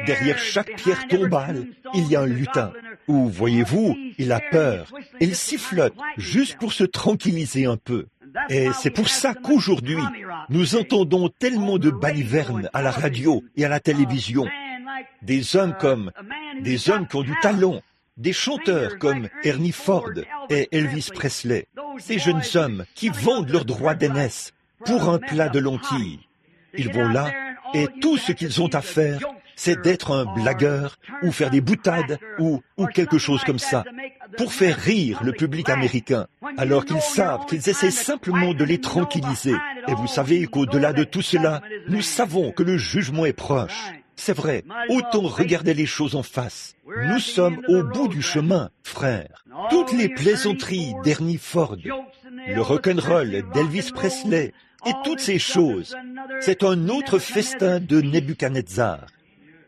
Derrière chaque pierre tombale, il y a un lutin. Ou, voyez-vous, il a peur. Il sifflote juste pour se tranquilliser un peu. Et c'est pour ça qu'aujourd'hui, nous entendons tellement de balivernes à la radio et à la télévision. Des hommes qui ont du talent, des chanteurs comme Ernie Ford et Elvis Presley. Ces jeunes hommes qui vendent leurs droits d'aînesse pour un plat de lentilles. Ils vont là et tout ce qu'ils ont à faire, c'est d'être un blagueur ou faire des boutades ou quelque chose comme ça pour faire rire le public américain, alors qu'ils savent qu'ils essaient simplement de les tranquilliser. Et vous savez qu'au-delà de tout cela, nous savons que le jugement est proche. C'est vrai, autant regarder les choses en face. Nous sommes au bout du chemin, frères. Toutes les plaisanteries d'Ernie Ford, le rock'n'roll d'Elvis Presley et toutes ces choses, c'est un autre festin de Nebuchadnezzar.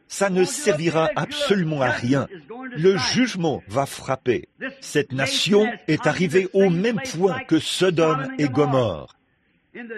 Ça ne servira absolument à rien. Le jugement va frapper. Cette nation est arrivée au même point que Sodome et Gomorrhe.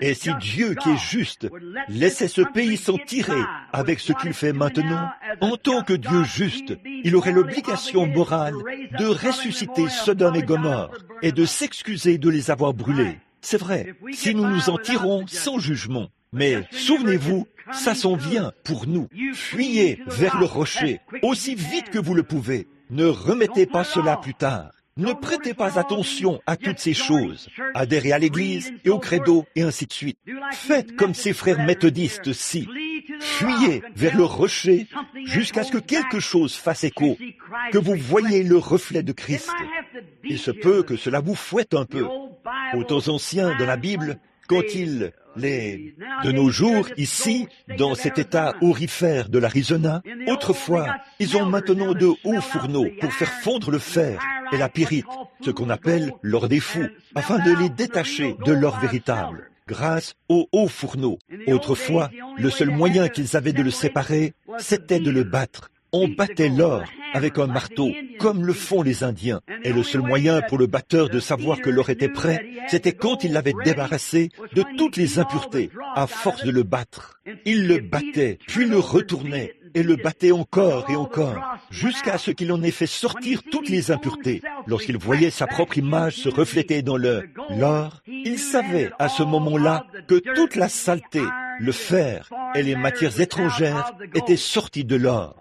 Et si Dieu, qui est juste, laissait ce pays s'en tirer avec ce qu'il fait maintenant, en tant que Dieu juste, il aurait l'obligation morale de ressusciter Sodome et Gomorrhe et de s'excuser de les avoir brûlés. C'est vrai, si nous nous en tirons sans jugement. Mais souvenez-vous, ça s'en vient pour nous. Fuyez vers le rocher aussi vite que vous le pouvez. Ne remettez pas cela plus tard. Ne prêtez pas attention à toutes ces choses. Adhérez à l'église et au credo et ainsi de suite. Faites comme ces frères méthodistes-ci. Fuyez vers le rocher jusqu'à ce que quelque chose fasse écho, que vous voyez le reflet de Christ. Il se peut que cela vous fouette un peu. Aux temps anciens de la Bible, quand de nos jours, ici, dans cet état aurifère de l'Arizona, autrefois, ils ont maintenant de hauts fourneaux pour faire fondre le fer et la pyrite, ce qu'on appelle l'or des fous, afin de les détacher de l'or véritable, grâce au haut fourneau. Autrefois, le seul moyen qu'ils avaient de le séparer, c'était de le battre. On battait l'or avec un marteau, comme le font les Indiens. Et le seul moyen pour le batteur de savoir que l'or était prêt, c'était quand il l'avait débarrassé de toutes les impuretés, à force de le battre. Il le battait, puis le retournait, et le battait encore et encore, jusqu'à ce qu'il en ait fait sortir toutes les impuretés. Lorsqu'il voyait sa propre image se refléter dans l'or, il savait à ce moment-là que toute la saleté, le fer et les matières étrangères étaient sorties de l'or.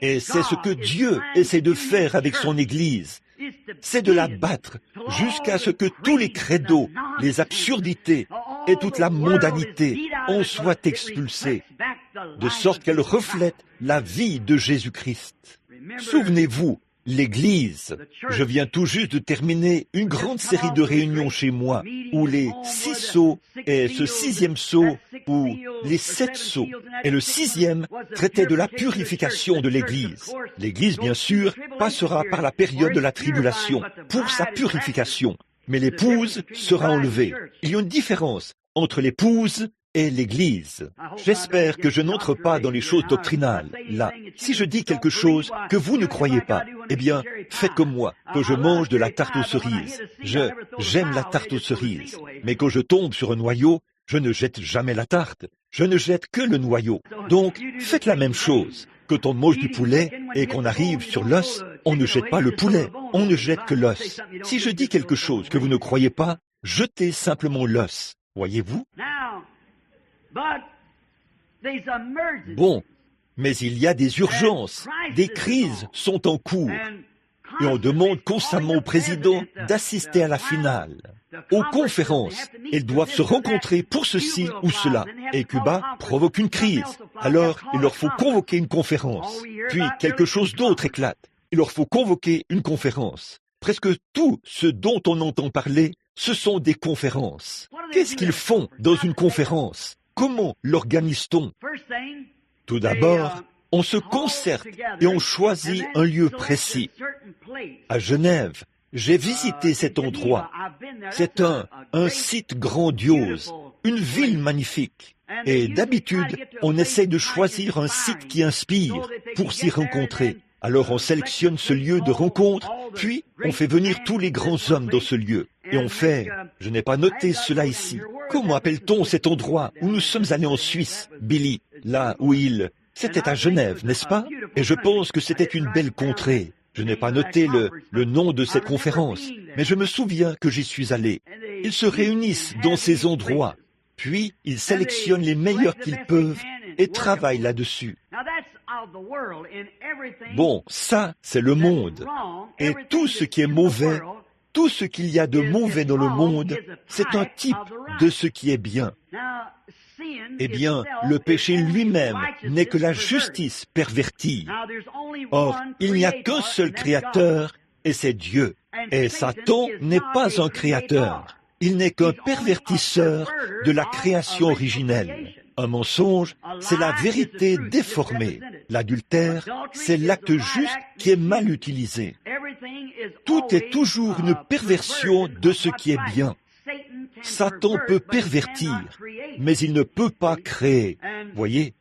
Et c'est ce que Dieu essaie de faire avec son Église. C'est de la battre jusqu'à ce que tous les credos, les absurdités et toute la mondanité en soient expulsés, de sorte qu'elle reflète la vie de Jésus-Christ. Souvenez-vous, l'Église. Je viens tout juste de terminer une grande série de réunions chez moi, où les 6 sceaux et ce 6e sceau, ou les 7 sceaux, et le 6e traitait de la purification de l'Église. L'Église, bien sûr, passera par la période de la tribulation pour sa purification, mais l'épouse sera enlevée. Il y a une différence entre l'épouse et l'Église. J'espère que je n'entre pas dans les choses doctrinales, là. Si je dis quelque chose que vous ne croyez pas, eh bien, faites comme moi, que je mange de la tarte aux cerises. J'aime la tarte aux cerises, mais quand je tombe sur un noyau, je ne jette jamais la tarte, je ne jette que le noyau. Donc, faites la même chose. Quand on mange du poulet et qu'on arrive sur l'os, on ne jette pas le poulet, on ne jette que l'os. Si je dis quelque chose que vous ne croyez pas, jetez simplement l'os. Voyez-vous? Bon, mais il y a des urgences, des crises sont en cours, et on demande constamment au président d'assister à la finale, aux conférences. Ils doivent se rencontrer pour ceci ou cela, et Cuba provoque une crise. Alors, il leur faut convoquer une conférence. Puis, quelque chose d'autre éclate. Il leur faut convoquer une conférence. Presque tout ce dont on entend parler, ce sont des conférences. Qu'est-ce qu'ils font dans une conférence? Comment l'organise-t-on? Tout d'abord, on se concerte et on choisit un lieu précis. À Genève, j'ai visité cet endroit. C'est un site grandiose, une ville magnifique. Et d'habitude, on essaie de choisir un site qui inspire pour s'y rencontrer. Alors on sélectionne ce lieu de rencontre, puis on fait venir tous les grands hommes dans ce lieu. Et on fait, je n'ai pas noté cela ici. Comment appelle-t-on cet endroit où nous sommes allés en Suisse, Billy, là où c'était à Genève, n'est-ce pas? Et je pense que c'était une belle contrée. Je n'ai pas noté le nom de cette conférence, mais je me souviens que j'y suis allé. Ils se réunissent dans ces endroits, puis ils sélectionnent les meilleurs qu'ils peuvent et travaillent là-dessus. Bon, ça, c'est le monde. Et tout ce qui est mauvais, tout ce qu'il y a de mauvais dans le monde, c'est un type de ce qui est bien. Eh bien, le péché lui-même n'est que la justice pervertie. Or, il n'y a qu'un seul créateur, et c'est Dieu. Et Satan n'est pas un créateur. Il n'est qu'un pervertisseur de la création originelle. Un mensonge, c'est la vérité déformée. L'adultère, c'est l'acte juste qui est mal utilisé. Tout est toujours une perversion de ce qui est bien. Satan peut pervertir, mais il ne peut pas créer. Voyez?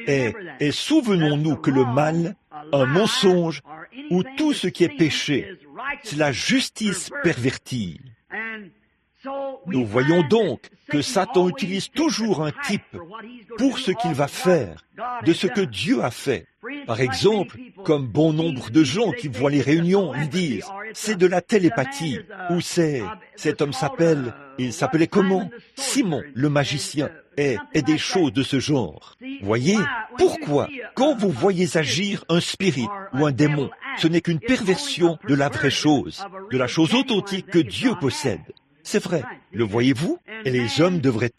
Et souvenons-nous que le mal, un mensonge, ou tout ce qui est péché, c'est la justice pervertie. Nous voyons donc que Satan utilise toujours un type pour ce qu'il va faire, de ce que Dieu a fait. Par exemple, comme bon nombre de gens qui voient les réunions, ils disent « c'est de la télépathie » ou « cet homme il s'appelait comment? Simon, le magicien » et des choses de ce genre. Voyez, pourquoi, quand vous voyez agir un spirit ou un démon, ce n'est qu'une perversion de la vraie chose, de la chose authentique que Dieu possède. C'est vrai, le voyez-vous? Et les hommes devraient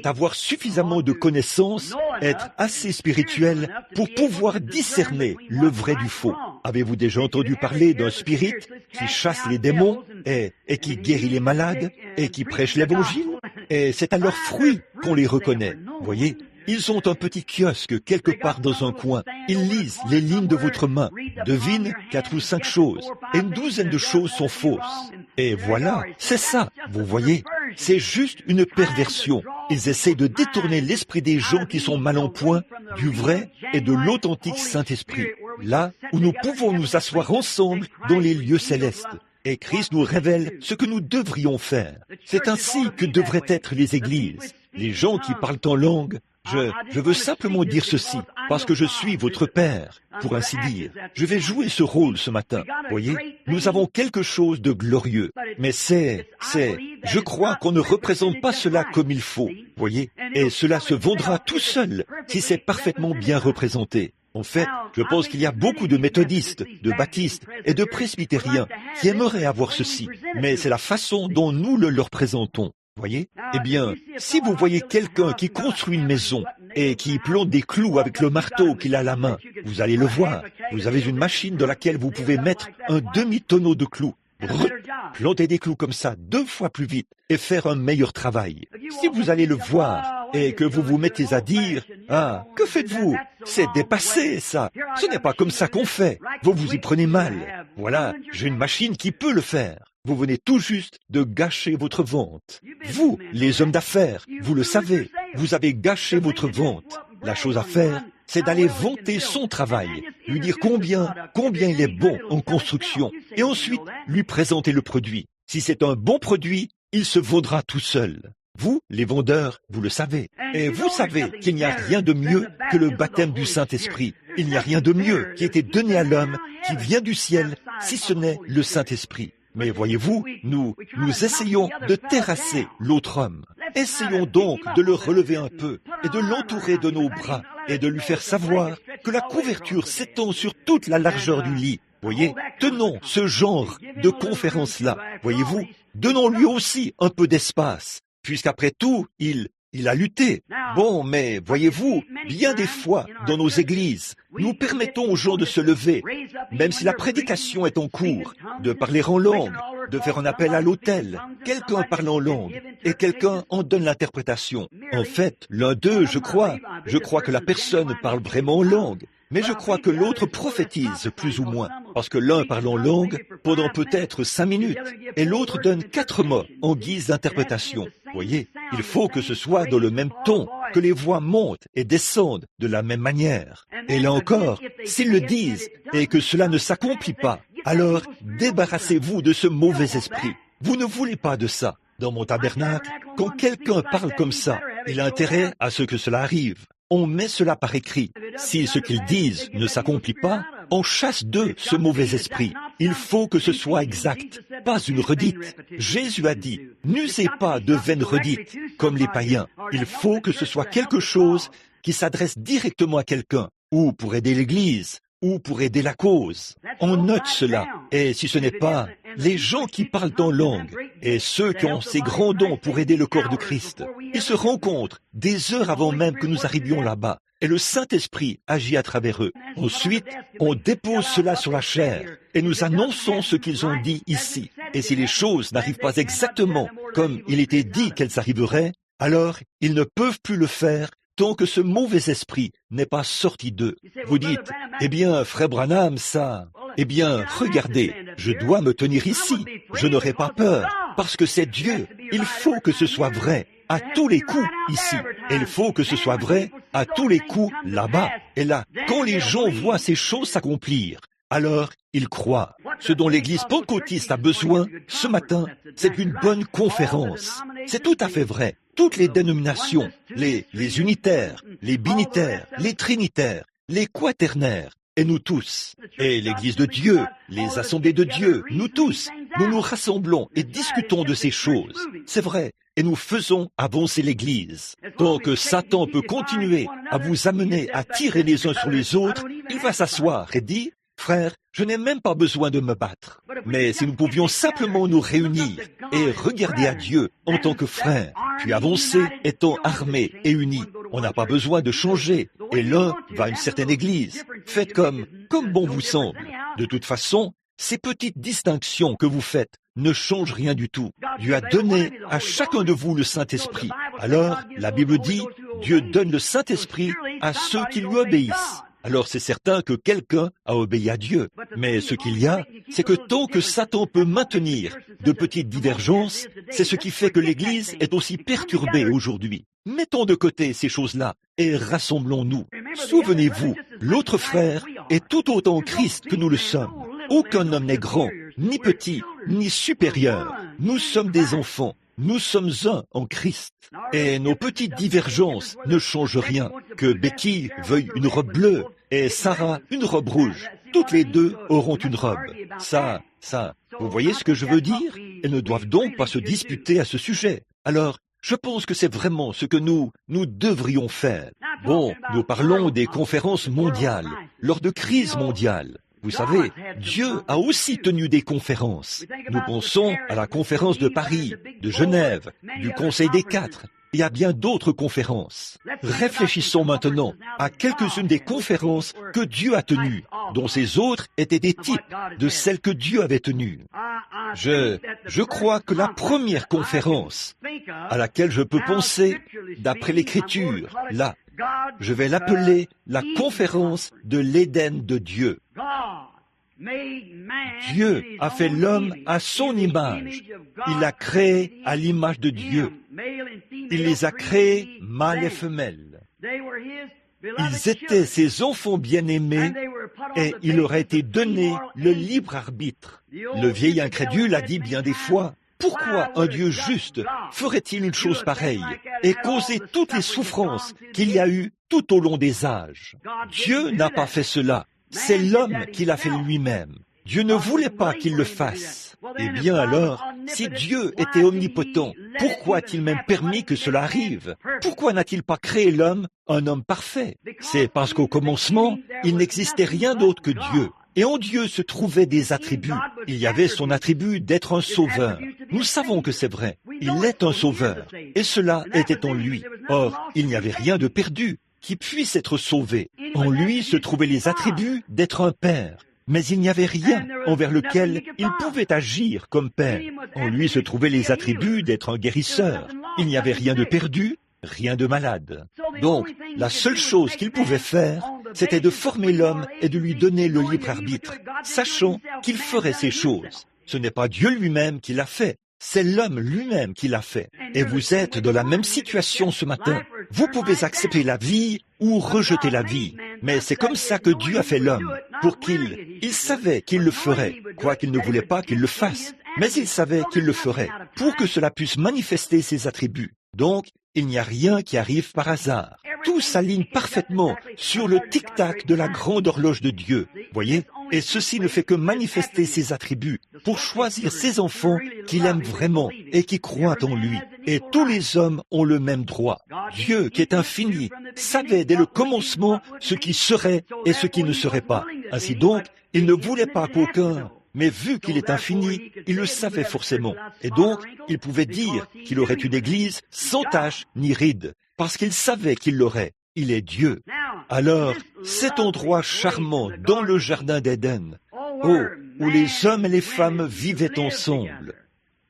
avoir suffisamment de connaissances, être assez spirituels pour pouvoir discerner le vrai du faux. Avez-vous déjà entendu parler d'un spirit qui chasse les démons et qui guérit les malades et qui prêche l'évangile? Et c'est à leurs fruits qu'on les reconnaît. Voyez, Ils ont un petit kiosque quelque part dans un coin. Ils lisent les lignes de votre main, devinent 4 ou 5 choses, et une douzaine de choses sont fausses. Et voilà, c'est ça, vous voyez, c'est juste une perversion. Ils essaient de détourner l'esprit des gens qui sont mal en point du vrai et de l'authentique Saint-Esprit, là où nous pouvons nous asseoir ensemble dans les lieux célestes. Et Christ nous révèle ce que nous devrions faire. C'est ainsi que devraient être les églises. Les gens qui parlent en langue, je veux simplement dire ceci, parce que je suis votre Père, pour ainsi dire. Je vais jouer ce rôle ce matin. Voyez, nous avons quelque chose de glorieux, mais je crois qu'on ne représente pas cela comme il faut, voyez, et cela se vendra tout seul si c'est parfaitement bien représenté. En fait, je pense qu'il y a beaucoup de méthodistes, de baptistes et de presbytériens qui aimeraient avoir ceci, mais c'est la façon dont nous le leur présentons. Voyez? Eh bien, si vous voyez quelqu'un qui construit une maison et qui plante des clous avec le marteau qu'il a à la main, vous allez le voir. Vous avez une machine dans laquelle vous pouvez mettre un demi-tonneau de clous. Planter des clous comme ça 2 fois plus vite et faire un meilleur travail. Si vous allez le voir et que vous vous mettez à dire « Ah, que faites-vous? C'est dépassé, ça. Ce n'est pas comme ça qu'on fait. Vous vous y prenez mal. Voilà, j'ai une machine qui peut le faire. » Vous venez tout juste de gâcher votre vente. Vous, les hommes d'affaires, vous le savez, vous avez gâché votre vente. La chose à faire, c'est d'aller vanter son travail, lui dire combien il est bon en construction, et ensuite lui présenter le produit. Si c'est un bon produit, il se vendra tout seul. Vous, les vendeurs, vous le savez. Et vous savez qu'il n'y a rien de mieux que le baptême du Saint-Esprit. Il n'y a rien de mieux qui ait été donné à l'homme, qui vient du ciel, si ce n'est le Saint-Esprit. Mais voyez-vous, nous essayons de terrasser l'autre homme. Essayons donc de le relever un peu et de l'entourer de nos bras et de lui faire savoir que la couverture s'étend sur toute la largeur du lit. Voyez, tenons ce genre de conférence-là. Voyez-vous, donnons-lui aussi un peu d'espace, puisqu'après tout, il a lutté. Bon, mais voyez-vous, bien des fois, dans nos églises, nous permettons aux gens de se lever, même si la prédication est en cours, de parler en langue, de faire un appel à l'autel. Quelqu'un parle en langue, et quelqu'un en donne l'interprétation. En fait, l'un d'eux, je crois que la personne parle vraiment en langue. Mais je crois que l'autre prophétise plus ou moins, parce que l'un parle en langue pendant peut-être 5 minutes, et l'autre donne 4 mots en guise d'interprétation. Voyez, il faut que ce soit dans le même ton, que les voix montent et descendent de la même manière. Et là encore, s'ils le disent et que cela ne s'accomplit pas, alors débarrassez-vous de ce mauvais esprit. Vous ne voulez pas de ça. Dans mon tabernacle, quand quelqu'un parle comme ça, il a intérêt à ce que cela arrive. On met cela par écrit. Si ce qu'ils disent ne s'accomplit pas, on chasse d'eux ce mauvais esprit. Il faut que ce soit exact, pas une redite. Jésus a dit, n'usez pas de vaines redites, comme les païens. Il faut que ce soit quelque chose qui s'adresse directement à quelqu'un, ou pour aider l'Église, ou pour aider la cause. On note cela, et si ce n'est pas les gens qui parlent en langue, et ceux qui ont ces grands dons pour aider le corps de Christ, ils se rencontrent des heures avant même que nous arrivions là-bas, et le Saint-Esprit agit à travers eux. Ensuite, on dépose cela sur la chair, et nous annonçons ce qu'ils ont dit ici. Et si les choses n'arrivent pas exactement comme il était dit qu'elles arriveraient, alors ils ne peuvent plus le faire tant que ce mauvais esprit n'est pas sorti d'eux. Vous dites, eh bien, frère Branham, ça... Eh bien, regardez, je dois me tenir ici. Je n'aurai pas peur, parce que c'est Dieu. Il faut que ce soit vrai à tous les coups ici. Et il faut que ce soit vrai à tous les coups là-bas. Et là, quand les gens voient ces choses s'accomplir, alors ils croient. Ce dont l'Église pentecôtiste a besoin ce matin, c'est une bonne conférence. C'est tout à fait vrai. Toutes les dénominations, les unitaires, les binitaires, les trinitaires, les quaternaires, et nous tous, et l'Église de Dieu, les assemblées de Dieu, nous tous, nous nous rassemblons et discutons de ces choses. C'est vrai, et nous faisons avancer l'Église. Tant que Satan peut continuer à vous amener à tirer les uns sur les autres, il va s'asseoir et dire, frère, je n'ai même pas besoin de me battre. Mais si nous pouvions simplement nous réunir et regarder à Dieu en tant que frères, puis avancer étant armés et unis, on n'a pas besoin de changer. Et l'un va à une certaine église. Faites comme bon vous semble. De toute façon, ces petites distinctions que vous faites ne changent rien du tout. Dieu a donné à chacun de vous le Saint-Esprit. Alors, la Bible dit, Dieu donne le Saint-Esprit à ceux qui lui obéissent. Alors c'est certain que quelqu'un a obéi à Dieu. Mais ce qu'il y a, c'est que tant que Satan peut maintenir de petites divergences, c'est ce qui fait que l'Église est aussi perturbée aujourd'hui. Mettons de côté ces choses-là et rassemblons-nous. Souvenez-vous, l'autre frère est tout autant Christ que nous le sommes. Aucun homme n'est grand, ni petit, ni supérieur. Nous sommes des enfants. Nous sommes un en Christ. Et nos petites divergences ne changent rien. Que Betty veuille une robe bleue et Sarah une robe rouge. Toutes les deux auront une robe. Ça, vous voyez ce que je veux dire? Elles ne doivent donc pas se disputer à ce sujet. Alors, je pense que c'est vraiment ce que nous devrions faire. Bon, nous parlons des conférences mondiales, lors de crises mondiales. Vous savez, Dieu a aussi tenu des conférences. Nous pensons à la conférence de Paris, de Genève, du Conseil des Quatre, et à bien d'autres conférences. Réfléchissons maintenant à quelques-unes des conférences que Dieu a tenues, dont ces autres étaient des types de celles que Dieu avait tenues. Je crois que la première conférence à laquelle je peux penser, d'après l'Écriture, là, je vais l'appeler la conférence de l'Éden de Dieu. Dieu a fait l'homme à son image. Il l'a créé à l'image de Dieu. Il les a créés mâles et femelles. Ils étaient ses enfants bien-aimés et il leur a été donné le libre arbitre. Le vieil incrédule a dit bien des fois, pourquoi un Dieu juste ferait-il une chose pareille et causer toutes les souffrances qu'il y a eu tout au long des âges? Dieu n'a pas fait cela. C'est l'homme qui l'a fait lui-même. Dieu ne voulait pas qu'il le fasse. Eh bien alors, si Dieu était omnipotent, pourquoi a-t-il même permis que cela arrive? Pourquoi n'a-t-il pas créé l'homme, un homme parfait? C'est parce qu'au commencement, il n'existait rien d'autre que Dieu. Et en Dieu se trouvaient des attributs. Il y avait son attribut d'être un sauveur. Nous savons que c'est vrai. Il est un sauveur. Et cela était en lui. Or, il n'y avait rien de perdu qui puisse être sauvé. En lui se trouvaient les attributs d'être un père. Mais il n'y avait rien envers lequel il pouvait agir comme père. En lui se trouvaient les attributs d'être un guérisseur. Il n'y avait rien de perdu, rien de malade. Donc, la seule chose qu'il pouvait faire, c'était de former l'homme et de lui donner le libre arbitre, sachant qu'il ferait ces choses. Ce n'est pas Dieu lui-même qui l'a fait, c'est l'homme lui-même qui l'a fait. Et vous êtes dans la même situation ce matin. Vous pouvez accepter la vie ou rejeter la vie, mais c'est comme ça que Dieu a fait l'homme, pour il savait qu'il le ferait, quoiqu'il ne voulait pas qu'il le fasse, mais il savait qu'il le ferait, pour que cela puisse manifester ses attributs. Donc, il n'y a rien qui arrive par hasard. Tout s'aligne parfaitement sur le tic-tac de la grande horloge de Dieu, voyez? Et ceci ne fait que manifester ses attributs pour choisir ses enfants qu'il aime vraiment et qui croient en lui. Et tous les hommes ont le même droit. Dieu, qui est infini, savait dès le commencement ce qui serait et ce qui ne serait pas. Ainsi donc, il ne voulait pas qu'aucun... Mais vu qu'il est infini, il le savait forcément. Et donc, il pouvait dire qu'il aurait une église sans tache ni ride, parce qu'il savait qu'il l'aurait. Il est Dieu. Alors, cet endroit charmant dans le jardin d'Éden, où les hommes et les femmes vivaient ensemble.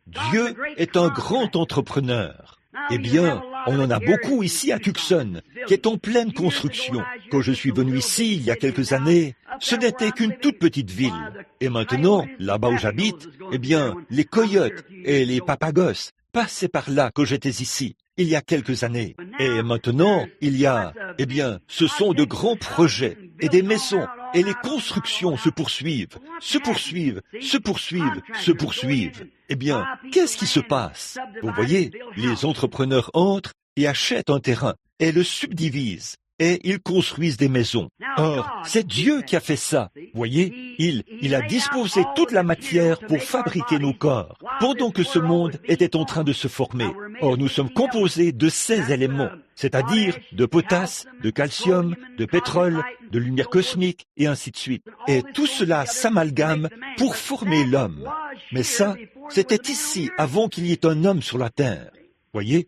Dieu est un grand entrepreneur. Eh bien, on en a beaucoup ici à Tucson, qui est en pleine construction. Quand je suis venu ici, il y a quelques années, ce n'était qu'une toute petite ville. Et maintenant, là-bas où j'habite, eh bien, les coyotes et les papagos passaient par là quand j'étais ici, il y a quelques années. Et maintenant, il y a, eh bien, ce sont de grands projets et des maisons, et les constructions se poursuivent, se poursuivent, se poursuivent, se poursuivent. Eh bien, qu'est-ce qui se passe? Vous voyez, les entrepreneurs entrent et achètent un terrain et le subdivisent. Et ils construisent des maisons. Or, c'est Dieu qui a fait ça. Voyez, il a disposé toute la matière pour fabriquer nos corps, pendant que ce monde était en train de se former. Or, nous sommes composés de 16 éléments, c'est-à-dire de potasse, de calcium, de pétrole, de lumière cosmique, et ainsi de suite. Et tout cela s'amalgame pour former l'homme. Mais ça, c'était ici avant qu'il y ait un homme sur la terre. Voyez?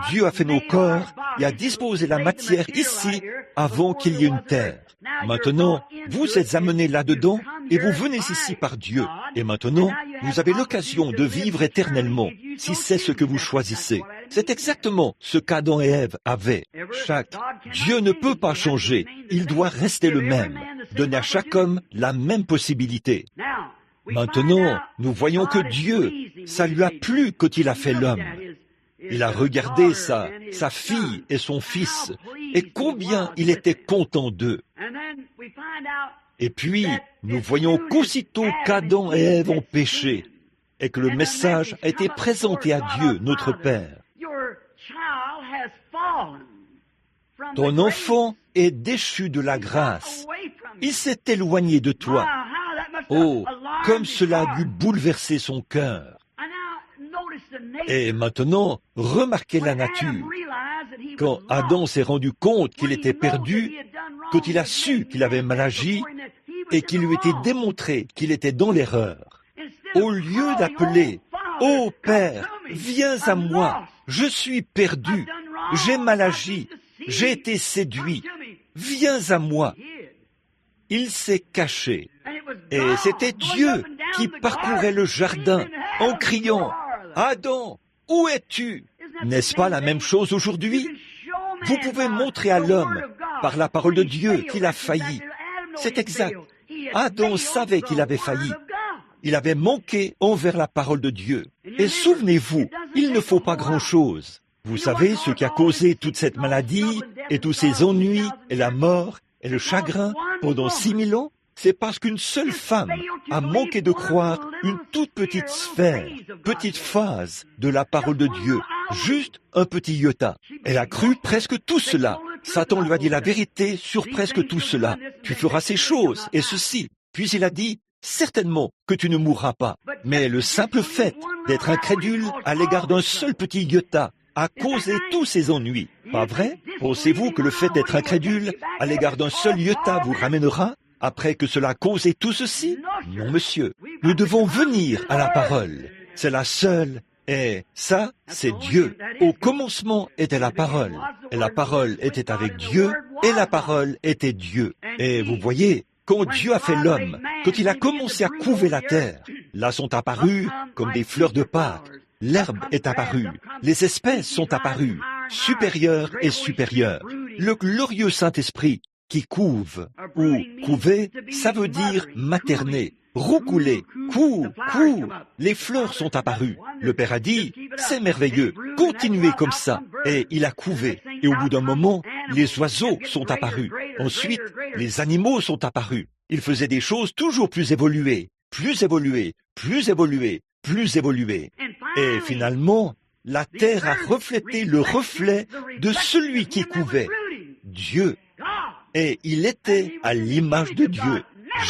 Dieu a fait nos corps et a disposé la matière ici avant qu'il y ait une terre. Maintenant, vous êtes amenés là-dedans et vous venez ici par Dieu. Et maintenant, vous avez l'occasion de vivre éternellement, si c'est ce que vous choisissez. C'est exactement ce qu'Adam et Ève avaient. Dieu ne peut pas changer, il doit rester le même, donner à chaque homme la même possibilité. Maintenant, nous voyons que Dieu, ça lui a plu quand il a fait l'homme. Il a regardé sa fille et son fils, et combien il était content d'eux. Et puis, nous voyons qu'aussitôt qu'Adam et Ève ont péché, et que le message a été présenté à Dieu, notre Père. Ton enfant est déchu de la grâce. Il s'est éloigné de toi. Oh, comme cela a dû bouleverser son cœur. Et maintenant, remarquez la nature. Quand Adam s'est rendu compte qu'il était perdu, quand il a su qu'il avait mal agi et qu'il lui était démontré qu'il était dans l'erreur, au lieu d'appeler « Ô Père, viens à moi, je suis perdu, j'ai mal agi, j'ai été séduit, viens à moi », il s'est caché. Et c'était Dieu qui parcourait le jardin en criant « Adam, où es-tu » N'est-ce pas la même chose aujourd'hui? Vous pouvez montrer à l'homme, par la parole de Dieu, qu'il a failli. C'est exact. Adam savait qu'il avait failli. Il avait manqué envers la parole de Dieu. Et souvenez-vous, il ne faut pas grand-chose. Vous savez ce qui a causé toute cette maladie et tous ces ennuis et la mort et le chagrin pendant 6000 ans? C'est parce qu'une seule femme a manqué de croire une toute petite sphère, petite phase de la parole de Dieu, juste un petit iota. Elle a cru presque tout cela. Satan lui a dit la vérité sur presque tout cela. Tu feras ces choses et ceci. Puis il a dit, certainement que tu ne mourras pas. Mais le simple fait d'être incrédule à l'égard d'un seul petit iota a causé tous ces ennuis. Pas vrai? Pensez-vous que le fait d'être incrédule à l'égard d'un seul iota vous ramènera après que cela a causé tout ceci? Non, monsieur. Nous devons venir à la parole. C'est la seule. Et ça, c'est Dieu. Au commencement était la parole. Et la parole était avec Dieu. Et la parole était Dieu. Et vous voyez, quand Dieu a fait l'homme, quand il a commencé à couver la terre, là sont apparues comme des fleurs de Pâques. L'herbe est apparue. Les espèces sont apparues. Supérieures et supérieures. Le glorieux Saint-Esprit qui couve, ou couver, ça veut dire materner, roucouler, les fleurs sont apparues. Le Père a dit, c'est merveilleux, continuez comme ça. Et il a couvé. Et au bout d'un moment, les oiseaux sont apparus. Ensuite, les animaux sont apparus. Il faisait des choses toujours plus évoluées, plus évoluées, plus évoluées, plus évoluées. Et finalement, la terre a reflété le reflet de celui qui couvait, Dieu. Et il était à l'image de Dieu.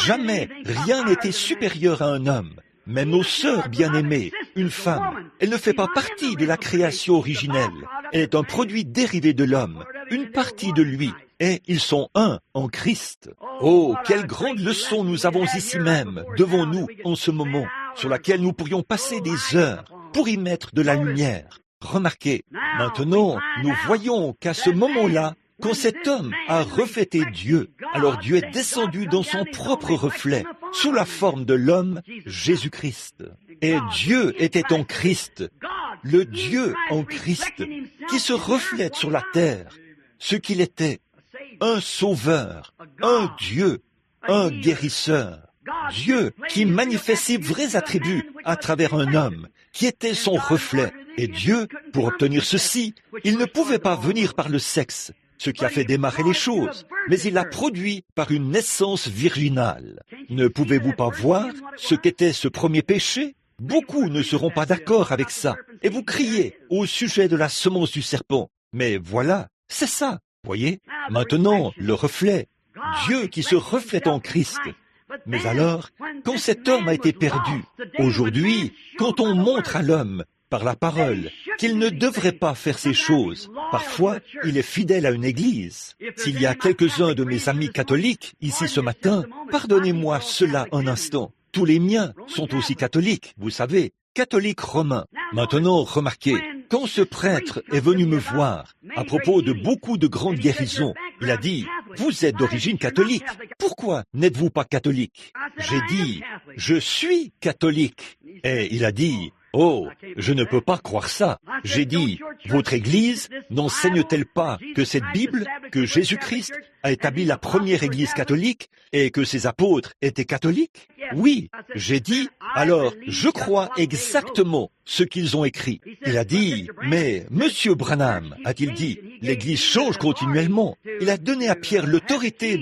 Jamais rien n'était supérieur à un homme. Même nos sœurs bien-aimées, une femme, elle ne fait pas partie de la création originelle. Elle est un produit dérivé de l'homme, une partie de lui. Et ils sont un en Christ. Oh, quelle grande leçon nous avons ici même, devant nous, en ce moment, sur laquelle nous pourrions passer des heures pour y mettre de la lumière. Remarquez, maintenant, nous voyons qu'à ce moment-là, quand cet homme a reflété Dieu, alors Dieu est descendu dans son propre reflet, sous la forme de l'homme, Jésus-Christ. Et Dieu était en Christ, le Dieu en Christ, qui se reflète sur la terre, ce qu'il était, un sauveur, un Dieu, un guérisseur. Dieu qui manifeste ses vrais attributs à travers un homme, qui était son reflet. Et Dieu, pour obtenir ceci, il ne pouvait pas venir par le sexe, ce qui a fait démarrer les choses, mais il l'a produit par une naissance virginale. Ne pouvez-vous pas voir ce qu'était ce premier péché? Beaucoup ne seront pas d'accord avec ça, et vous criez au sujet de la semence du serpent. Mais voilà, c'est ça, voyez? Maintenant, le reflet, Dieu qui se reflète en Christ. Mais alors, quand cet homme a été perdu, aujourd'hui, quand on montre à l'homme, par la parole, qu'il ne devrait pas faire ces choses. Parfois, il est fidèle à une église. S'il y a quelques-uns de mes amis catholiques ici ce matin, pardonnez-moi cela un instant. Tous les miens sont aussi catholiques, vous savez, catholiques romains. Maintenant, remarquez, quand ce prêtre est venu me voir à propos de beaucoup de grandes guérisons, il a dit, « Vous êtes d'origine catholique, pourquoi n'êtes-vous pas catholique ?» J'ai dit, « Je suis catholique. » Et il a dit, Oh, je ne peux pas croire ça. J'ai dit, votre Église n'enseigne-t-elle pas que cette Bible, que Jésus-Christ a établi la première Église catholique et que ses apôtres étaient catholiques? Oui, j'ai dit, alors je crois exactement ce qu'ils ont écrit. Il a dit, mais Monsieur Branham, a-t-il dit, l'Église change continuellement. Il a donné à Pierre l'autorité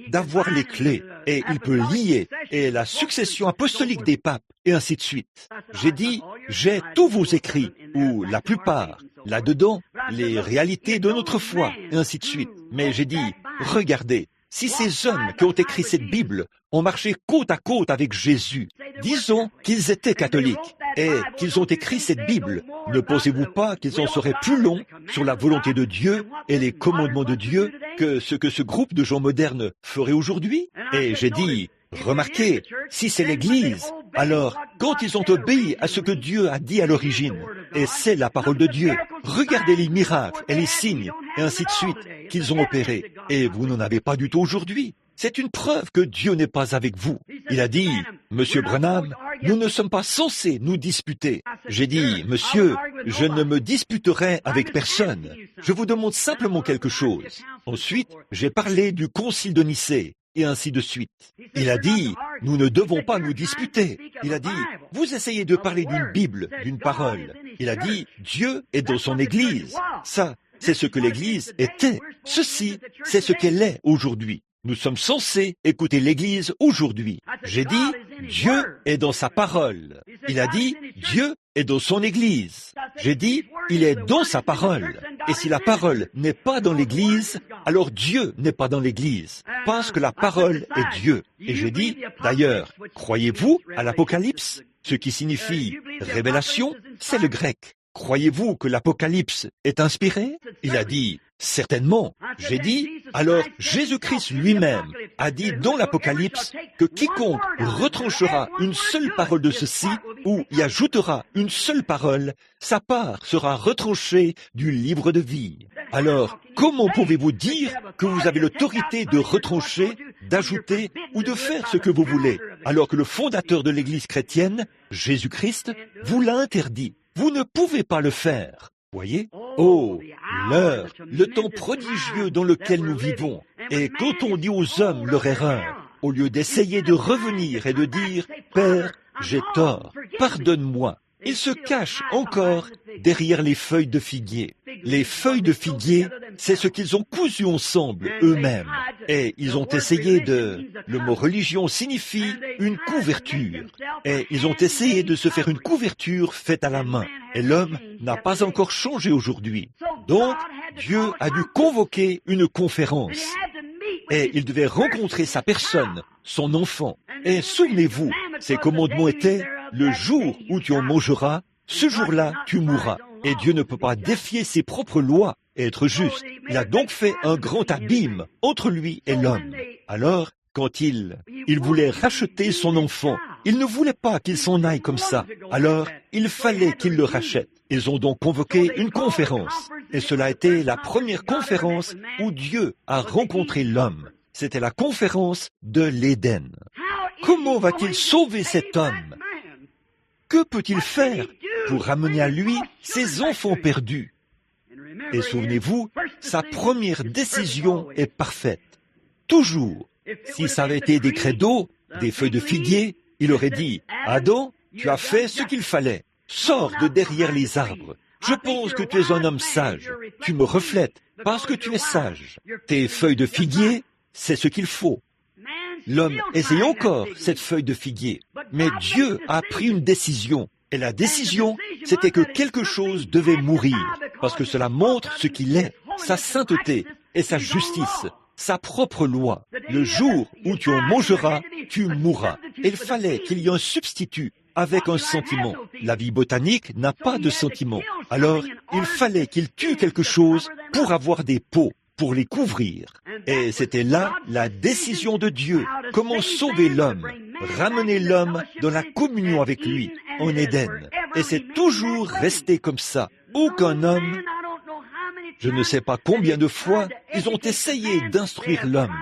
d'avoir les clés et il peut lier et la succession apostolique des papes et ainsi de suite. J'ai dit, j'ai tous vos écrits, ou la plupart, là-dedans, les réalités de notre foi, et ainsi de suite. Mais j'ai dit, regardez, si ces hommes qui ont écrit cette Bible ont marché côte à côte avec Jésus, disons qu'ils étaient catholiques et qu'ils ont écrit cette Bible, ne pensez-vous pas qu'ils en seraient plus longs sur la volonté de Dieu et les commandements de Dieu que ce groupe de gens modernes ferait aujourd'hui? Et j'ai dit, remarquez, si c'est l'Église, alors quand ils ont obéi à ce que Dieu a dit à l'origine, et c'est la parole de Dieu, regardez les miracles et les signes, et ainsi de suite, qu'ils ont opérés, et vous n'en avez pas du tout aujourd'hui. C'est une preuve que Dieu n'est pas avec vous. Il a dit, Monsieur Branham, nous ne sommes pas censés nous disputer. J'ai dit, Monsieur, je ne me disputerai avec personne. Je vous demande simplement quelque chose. Ensuite, j'ai parlé du Concile de Nicée, et ainsi de suite. Il a dit, nous ne devons pas nous disputer. Il a dit, vous essayez de parler d'une Bible, d'une parole. Il a dit, Dieu est dans son Église. Ça, c'est ce que l'Église était. Ceci, c'est ce qu'elle est aujourd'hui. Nous sommes censés écouter l'Église aujourd'hui. J'ai dit, Dieu est dans sa parole. Il a dit, Dieu est dans son Église. J'ai dit, il est dans sa parole. Et si la parole n'est pas dans l'Église, alors Dieu n'est pas dans l'Église. Parce que la parole est Dieu. Et j'ai dit, d'ailleurs, croyez-vous à l'Apocalypse? Ce qui signifie révélation, c'est le grec. Croyez-vous que l'Apocalypse est inspiré? Il a dit, certainement. J'ai dit, alors Jésus-Christ lui-même a dit dans l'Apocalypse que quiconque retranchera une seule parole de ceci ou y ajoutera une seule parole, sa part sera retranchée du livre de vie. Alors, comment pouvez-vous dire que vous avez l'autorité de retrancher, d'ajouter ou de faire ce que vous voulez, alors que le fondateur de l'Église chrétienne, Jésus-Christ, vous l'a interdit? Vous ne pouvez pas le faire. Voyez? Oh, l'heure, le temps prodigieux dans lequel nous vivons. Et quand on dit aux hommes leur erreur, au lieu d'essayer de revenir et de dire « Père, j'ai tort, pardonne-moi », ils se cachent encore derrière les feuilles de figuier. Les feuilles de figuier, c'est ce qu'ils ont cousu ensemble eux-mêmes. Et ils ont essayé le mot religion signifie une couverture. Et ils ont essayé de se faire une couverture faite à la main. Et l'homme n'a pas encore changé aujourd'hui. Donc, Dieu a dû convoquer une conférence. Et il devait rencontrer sa personne, son enfant. Et souvenez-vous, ces commandements étaient « Le jour où tu en mangeras, ce jour-là, tu mourras. » Et Dieu ne peut pas défier ses propres lois et être juste. Il a donc fait un grand abîme entre lui et l'homme. Alors, quand il voulait racheter son enfant, il ne voulait pas qu'il s'en aille comme ça. Alors, il fallait qu'il le rachète. Ils ont donc convoqué une conférence. Et cela a été la première conférence où Dieu a rencontré l'homme. C'était la conférence de l'Éden. Comment va-t-il sauver cet homme? Que peut-il faire pour ramener à lui ses enfants perdus? Et souvenez-vous, sa première décision est parfaite. Toujours. Si ça avait été des credos, des feuilles de figuier, il aurait dit, « Adam, tu as fait ce qu'il fallait. Sors de derrière les arbres. Je pense que tu es un homme sage. Tu me reflètes parce que tu es sage. Tes feuilles de figuier, c'est ce qu'il faut. » L'homme essaye encore cette feuille de figuier. Mais Dieu a pris une décision. Et la décision, c'était que quelque chose devait mourir. Parce que cela montre ce qu'il est, sa sainteté et sa justice, sa propre loi. Le jour où tu en mangeras, tu mourras. Et il fallait qu'il y ait un substitut avec un sentiment. La vie botanique n'a pas de sentiment. Alors, il fallait qu'il tue quelque chose pour avoir des peaux, pour les couvrir. Et c'était là la décision de Dieu. Comment sauver l'homme, ramener l'homme dans la communion avec lui, en Éden. Et c'est toujours resté comme ça. Aucun homme, je ne sais pas combien de fois, ils ont essayé d'instruire l'homme.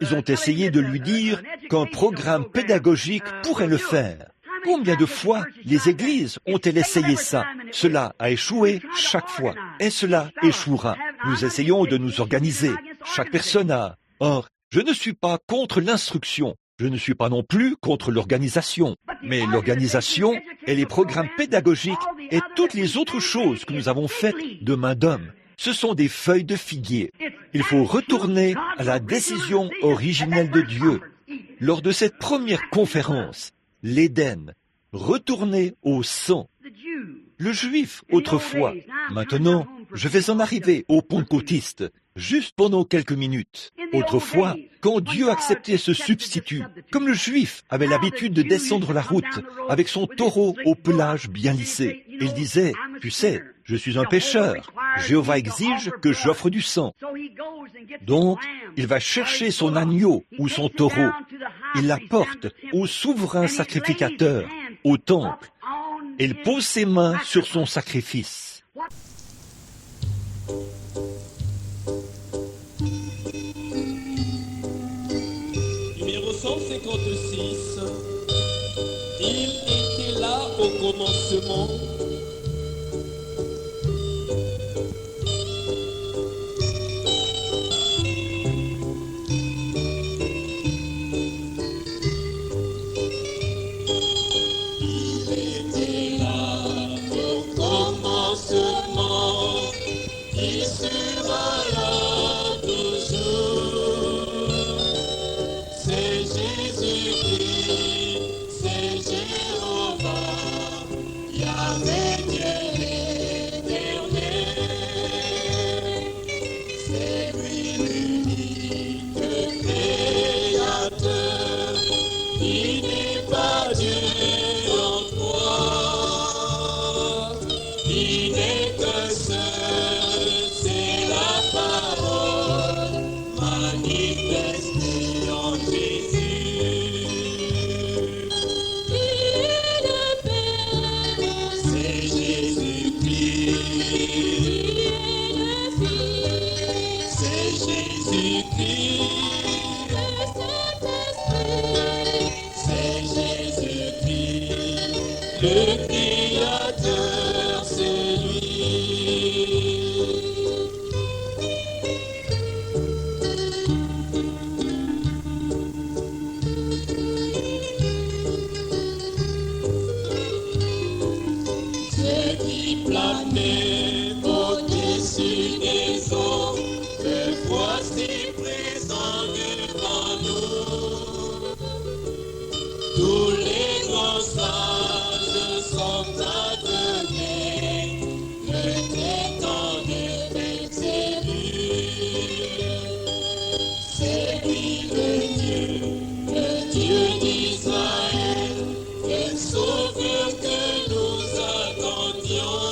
Ils ont essayé de lui dire qu'un programme pédagogique pourrait le faire. Combien de fois les églises ont-elles essayé ça? Cela a échoué chaque fois, et cela échouera. Nous essayons de nous organiser. Chaque personne a. Or, je ne suis pas contre l'instruction. Je ne suis pas non plus contre l'organisation. Mais l'organisation et les programmes pédagogiques et toutes les autres choses que nous avons faites de main d'homme, ce sont des feuilles de figuier. Il faut retourner à la décision originelle de Dieu. Lors de cette première conférence, l'Éden, retourner au sang. Le juif, autrefois. Maintenant, je vais en arriver aux pentecôtistes, juste pendant quelques minutes. Autrefois, quand Dieu acceptait ce substitut, comme le juif avait l'habitude de descendre la route avec son taureau au pelage bien lissé, il disait, tu sais, je suis un pécheur, Jéhovah exige que j'offre du sang. Donc, il va chercher son agneau ou son taureau, il l'apporte au souverain sacrificateur, au temple, et il pose ses mains sur son sacrifice. Numéro 156. Il était là au commencement. Le Créateur, c'est lui. Dieu qui planait au-dessus des eaux, le voici présent devant nous. Tous les grands sages sont adonnés, le tétan de Belzébul. C'est lui le Dieu d'Israël, le Sauveur que nous attendions.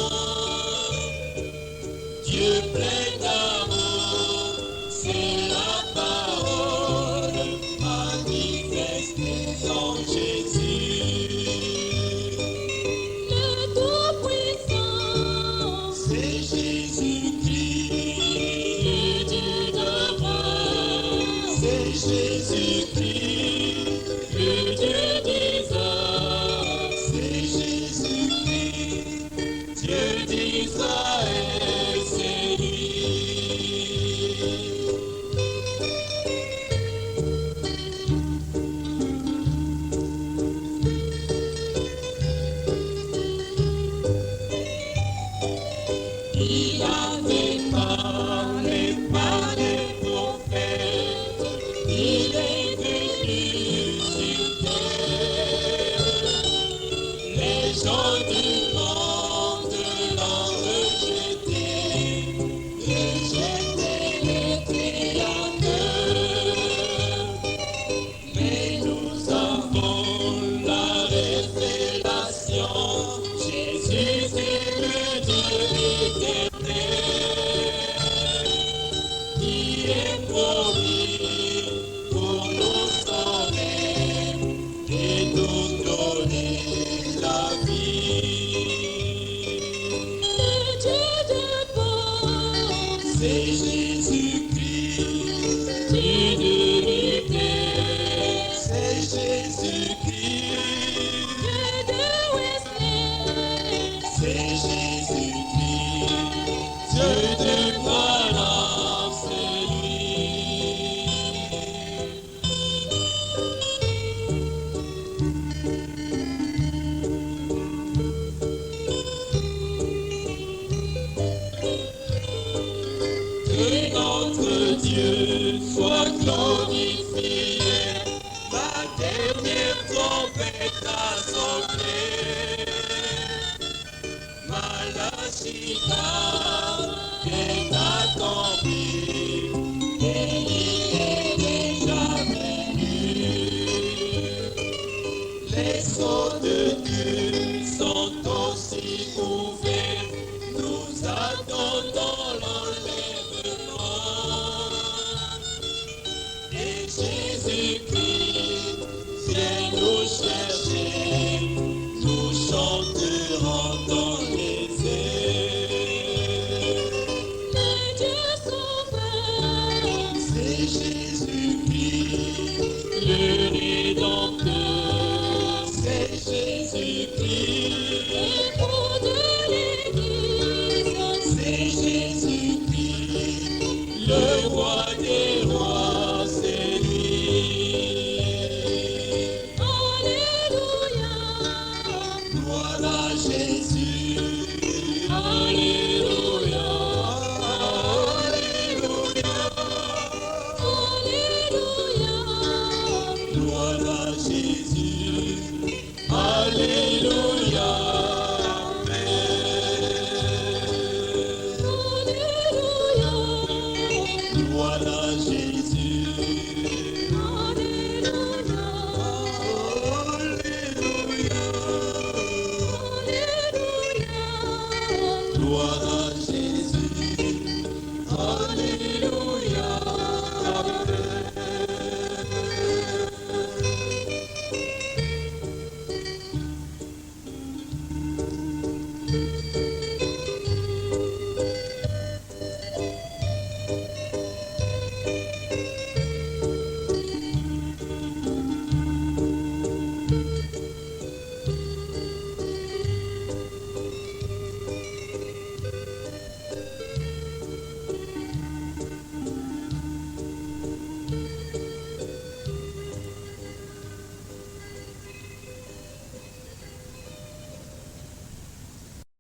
Dieu plein d'amour, c'est la parole manifestée en Jésus. Le Tout-Puissant, c'est Jésus-Christ. Le Dieu de vrai, c'est Jésus-Christ. Le Dieu d'Isaac, c'est Jésus-Christ. Dieu d'Israël, c'est lui. Il avait parlé par les prophètes, il est venu sur terre. Les gens du monde l'ont rejeté, le Créateur. Mais nous avons la révélation, Jésus est le Dieu éternel, qui est promis pour nous sauver et nous donner la vie. Le Dieu de force, c'est Jésus-Christ. Dieu de l'unité, c'est Jésus-Christ. Dieu cieux de Dieu sont aussi ouverts, nous attendons l'enlèvement. Et Jésus-Christ vient nous chercher, nous chanterons dans les airs. Le Dieu sauveur, C'est Jésus-Christ, le Rédempteur, c'est Jésus-Christ.